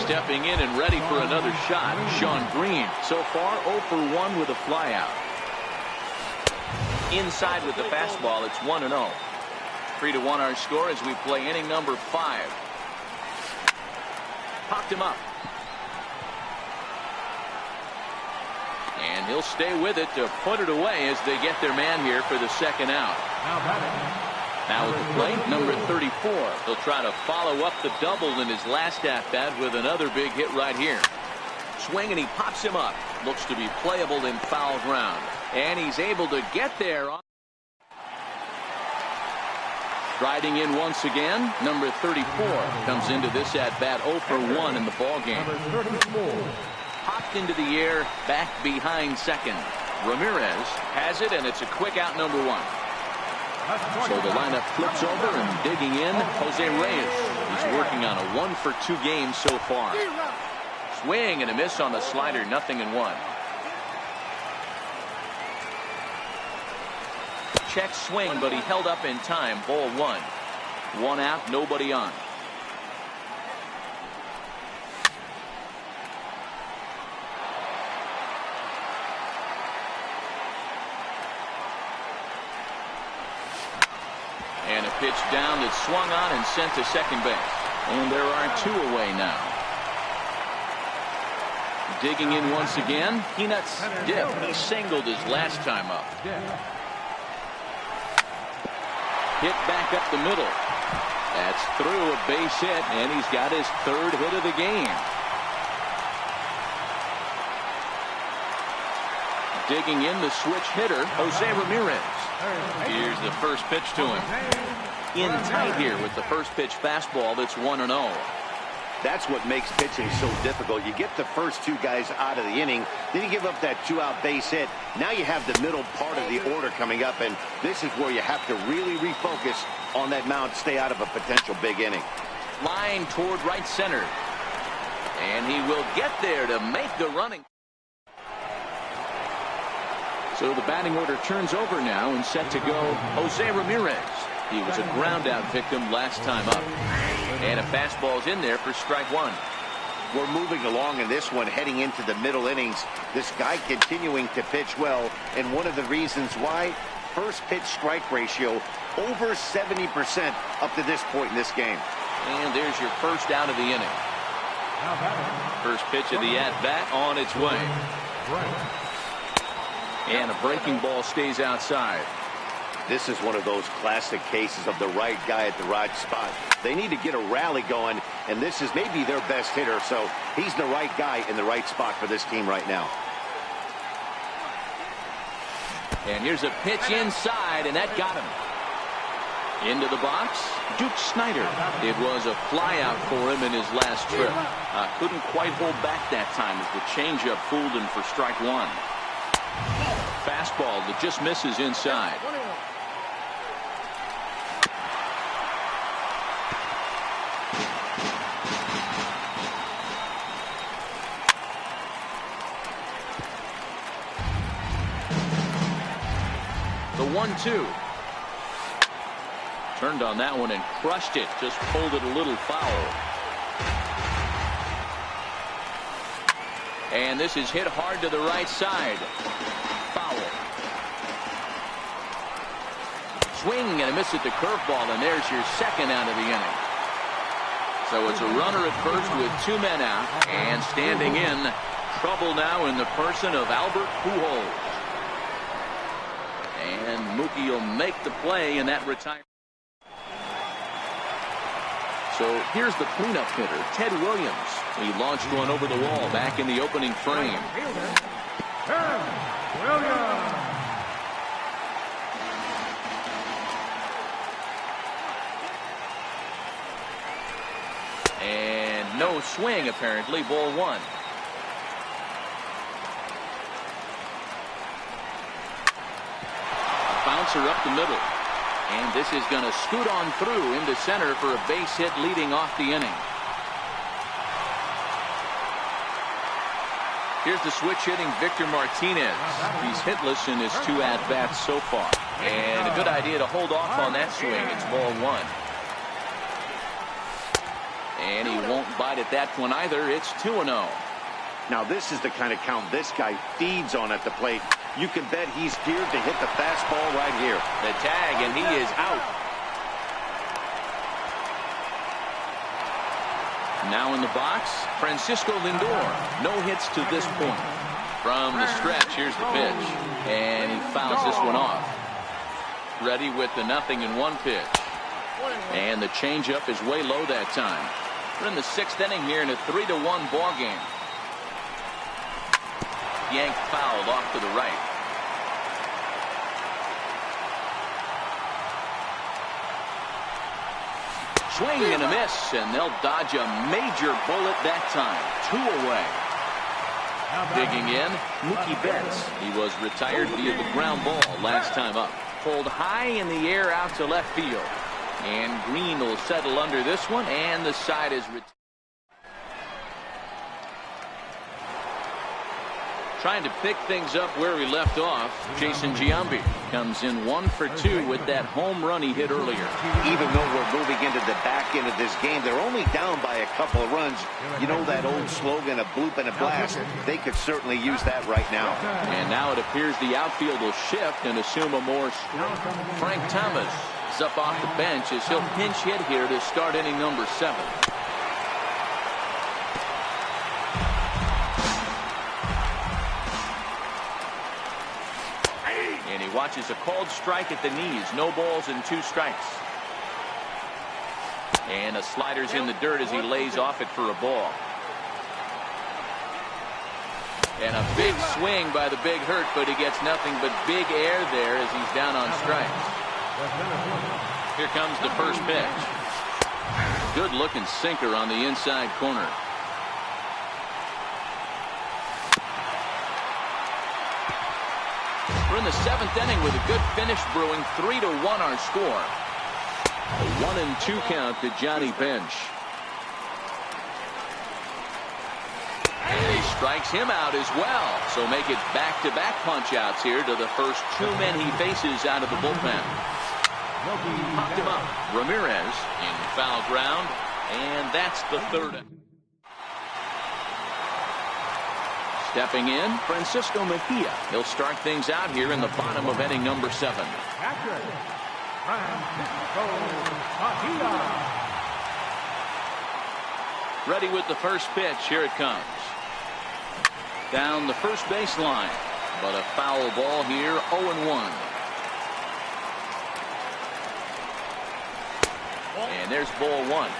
Stepping in and ready for another shot, Sean Green. So far 0 for 1 with a flyout. Inside with the fastball, it's 1-0. 3-1 our score as we play inning number 5. Popped him up. And he'll stay with it to put it away as they get their man here for the second out. Now at the plate, number 34. He'll try to follow up the double in his last at-bat with another big hit right here. Swing and he pops him up. Looks to be playable in foul ground. And he's able to get there. Striding in once again, number 34 comes into this at-bat 0 for 1 in the ballgame. Popped into the air, back behind second. Ramirez has it, and it's a quick out, number 1. So the lineup flips over, and digging in, Jose Reyes. He's working on a 1 for 2 game so far. Swing and a miss on the slider, 0-1. Check swing, but he held up in time. Ball 1. 1 out, nobody on. And a pitch down that's swung on and sent to second base. And there are 2 away now. Digging in once again, Peanuts dip. He singled his last time up. Hit back up the middle. That's through a base hit, and he's got his 3rd hit of the game. Digging in the switch hitter, Jose Ramirez. Here's the first pitch to him. In tight here with the first pitch fastball that's 1-0. That's what makes pitching so difficult. You get the first 2 guys out of the inning, then you give up that 2-out base hit. Now you have the middle part of the order coming up, and this is where you have to really refocus on that mound, stay out of a potential big inning. Line toward right center. And he will get there to make the running. So the batting order turns over now and set to go Jose Ramirez. He was a ground out victim last time up. And a fastball's in there for strike 1. We're moving along in this one, heading into the middle innings. This guy continuing to pitch well, and one of the reasons why, first pitch strike ratio over 70% up to this point in this game. And there's your first out of the inning. First pitch of the at-bat on its way. And a breaking ball stays outside. This is one of those classic cases of the right guy at the right spot. They need to get a rally going, and this is maybe their best hitter, so he's the right guy in the right spot for this team right now. And here's a pitch inside, and that got him. Into the box, Duke Snider. It was a flyout for him in his last trip. Couldn't quite hold back that time as the changeup fooled him for strike 1. Fastball that just misses inside. The 1-2. Turned on that one and crushed it. Just pulled it a little foul. And this is hit hard to the right side. Foul. Swing and a miss at the curveball, and there's your second out of the inning. So it's a runner at first with 2 men out, and standing in, trouble now in the person of Albert Pujols. And Mookie will make the play in that retirement. So here's the cleanup hitter, Ted Williams. He launched one over the wall back in the opening frame. Williams. And no swing, apparently. Ball one. Bouncer up the middle. And this is going to scoot on through into center for a base hit leading off the inning. Here's the switch hitting Victor Martinez. He's hitless in his 2 at-bats so far. And a good idea to hold off on that swing. It's ball one. And he won't bite at that one either. It's 2-0. Now this is the kind of count this guy feeds on at the plate. You can bet he's geared to hit the fastball right here. The tag, and he is out. Now in the box, Francisco Lindor. No hits to this point. From the stretch, here's the pitch. And he fouls this one off. Ready with the 0-1 pitch. And the changeup is way low that time. We're in the 6th inning here in a 3-1 ball game. Yanked fouled off to the right. Swing and a miss, and they'll dodge a major bullet that time. 2 away. Digging in, Mookie Betts. He was retired via the ground ball last time up. Pulled high in the air out to left field. And Green will settle under this one, and the side is retired. Trying to pick things up where we left off, Jason Giambi comes in 1 for 2 with that home run he hit earlier. Even though we're moving into the back end of this game, they're only down by a couple of runs. You know that old slogan, a bloop and a blast? They could certainly use that right now. And now it appears the outfield will shift and assume a more Frank Thomas is up off the bench as he'll pinch hit here to start inning number 7. And he watches a called strike at the knees. No balls and 2 strikes. And a slider's in the dirt as he lays off it for a ball. And a big swing by the big hurt, but he gets nothing but big air there as he's down on strikes. Here comes the first pitch. Good looking sinker on the inside corner. We're in the 7th inning with a good finish brewing. 3-1 our score. A 1-2 count to Johnny Bench. And he strikes him out as well. So make it back-to-back punch-outs here to the first 2 men he faces out of the bullpen. Popped him up. Ramirez in foul ground. And that's the 3rd. Stepping in, Francisco Mejia. He'll start things out here in the bottom of inning number 7. Ready with the first pitch. Here it comes. Down the first baseline. But a foul ball here, 0-1. And there's ball 1.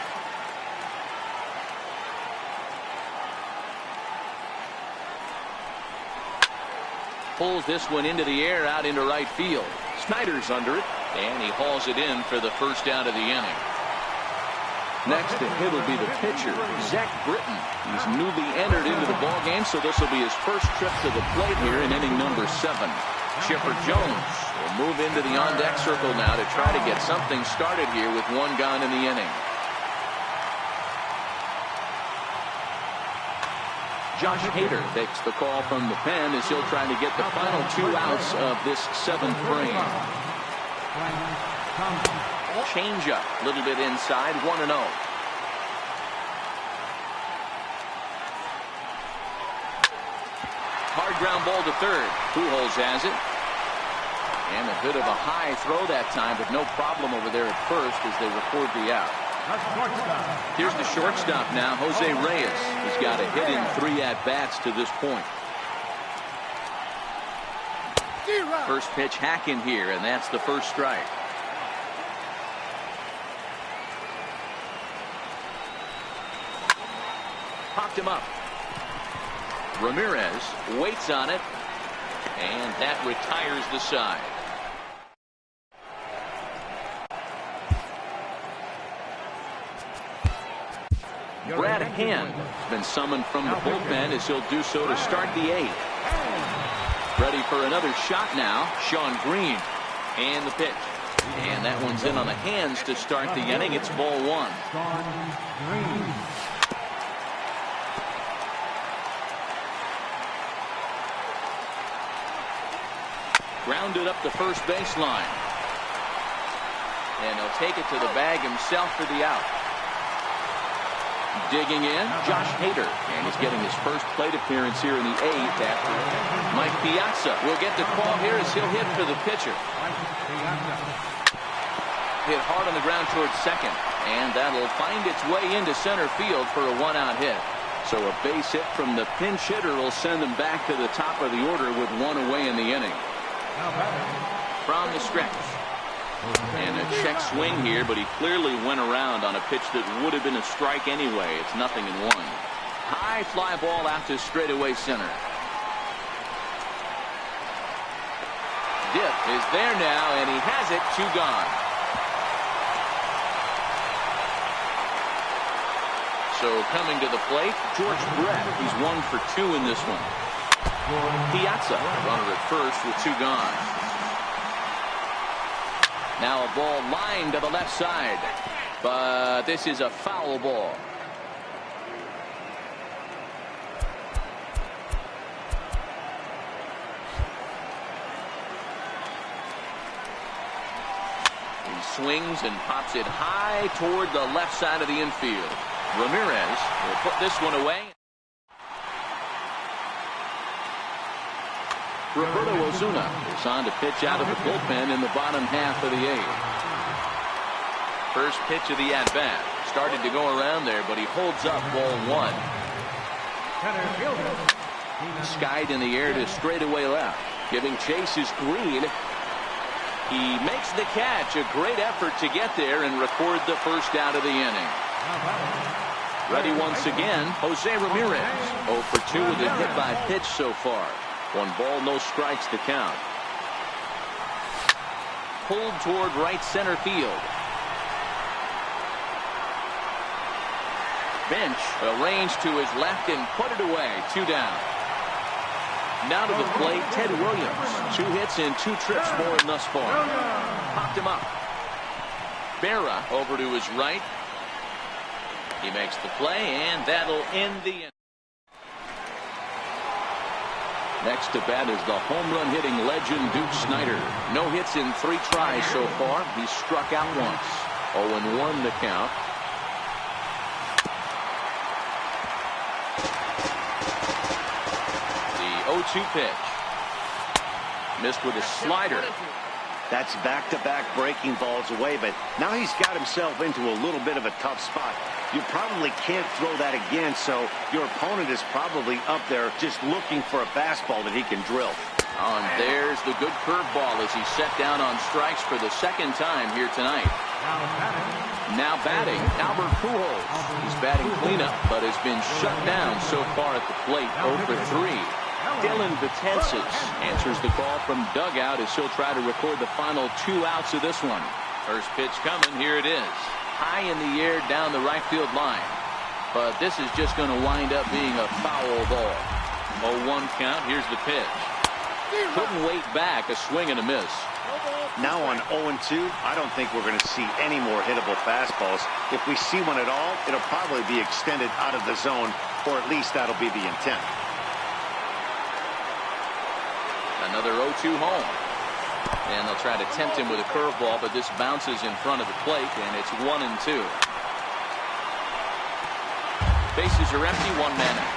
Pulls this one into the air out into right field. Snyder's under it, and he hauls it in for the first out of the inning. Next to hit will be the pitcher, Zach Britton. He's newly entered into the ballgame, so this will be his first trip to the plate here in inning number 7. Chipper Jones will move into the on-deck circle now to try to get something started here with 1 gone in the inning. Josh Hader takes the call from the pen as he'll try to get the final 2 outs of this 7th frame. Change up, a little bit inside, 1-0. Hard ground ball to third. Pujols has it. And a bit of a high throw that time, but no problem over there at first as they record the out. Here's the shortstop now, Jose Reyes. He's got a hit in 3 at-bats to this point. First pitch hack in here, and that's the first strike. Popped him up. Ramirez waits on it, And that retires the side. Brad Hand has been summoned from the bullpen as he'll do so to start the 8th. Ready for another shot now, Sean Green. And the pitch. And that one's in on the hands to start the inning. It's ball 1. Grounded up the first baseline. And he'll take it to the bag himself for the out. Digging in, Josh Hader. And he's getting his first plate appearance here in the 8th after Mike Piazza will get the call here as he'll hit for the pitcher. Hit hard on the ground towards second. And that'll find its way into center field for a 1-out hit. So a base hit from the pinch hitter will send them back to the top of the order with 1 away in the inning. From the stretch. And a check swing here, but he clearly went around on a pitch that would have been a strike anyway. It's 0-1. High fly ball out to straightaway center. Dip is there now, and he has it. 2 gone. So coming to the plate, George Brett. He's 1 for 2 in this one. Piazza, runner at first with 2 gone. Now a ball lined to the left side, but this is a foul ball. He swings and pops it high toward the left side of the infield. Ramirez will put this one away. Roberto Osuna is on to pitch out of the bullpen in the bottom half of the 8th. First pitch of the at-bat. Started to go around there, but he holds up ball 1. Skied in the air to straightaway left. Giving chase is Green. He makes the catch. A great effort to get there and record the first out of the inning. Ready once again, Jose Ramirez. 0 for 2 with a hit by pitch so far. 1 ball, no strikes to count. Pulled toward right center field. Bench arranged to his left and put it away. 2 down. Now to the plate, Ted Williams. 2 hits and 2 trips for him thus far. Popped him up. Berra over to his right. He makes the play, and that'll end the inning. Next to bat is the home run hitting legend Duke Snider. No hits in 3 tries so far. He's struck out once. 0-1 the count. The 0-2 pitch. Missed with a slider. That's back-to-back breaking balls away, but now he's got himself into a little bit of a tough spot. You probably can't throw that again, so your opponent is probably up there just looking for a fastball that he can drill. And there's the good curveball as he set down on strikes for the 2nd time here tonight. Now batting, Albert Pujols. He's batting cleanup, but has been shut down so far at the plate. 0 for 3. Dylan Betances answers the call from dugout as he'll try to record the final 2 outs of this one. First pitch coming. Here it is. High in the air down the right field line. But this is just going to wind up being a foul ball. 0-1 count. Here's the pitch. Couldn't wait back. A swing and a miss. Now on 0-2, I don't think we're going to see any more hittable fastballs. If we see one at all, it'll probably be extended out of the zone, or at least that'll be the intent. Another 0-2 home. And they'll try to tempt him with a curveball, but this bounces in front of the plate, and it's 1-2. Bases are empty, 1 man out.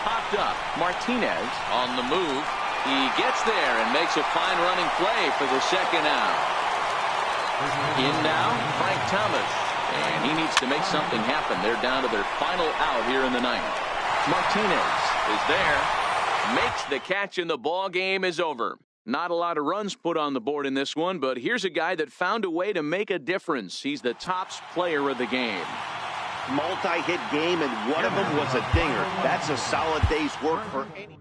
Popped up. Martinez on the move. He gets there and makes a fine running play for the 2nd out. In now, Frank Thomas. And he needs to make something happen. They're down to their final out here in the 9th. Martinez is there. Makes the catch and the ball game is over. Not a lot of runs put on the board in this one, but here's a guy that found a way to make a difference. He's the tops player of the game. Multi-hit game, and one of them was a dinger. That's a solid day's work for any...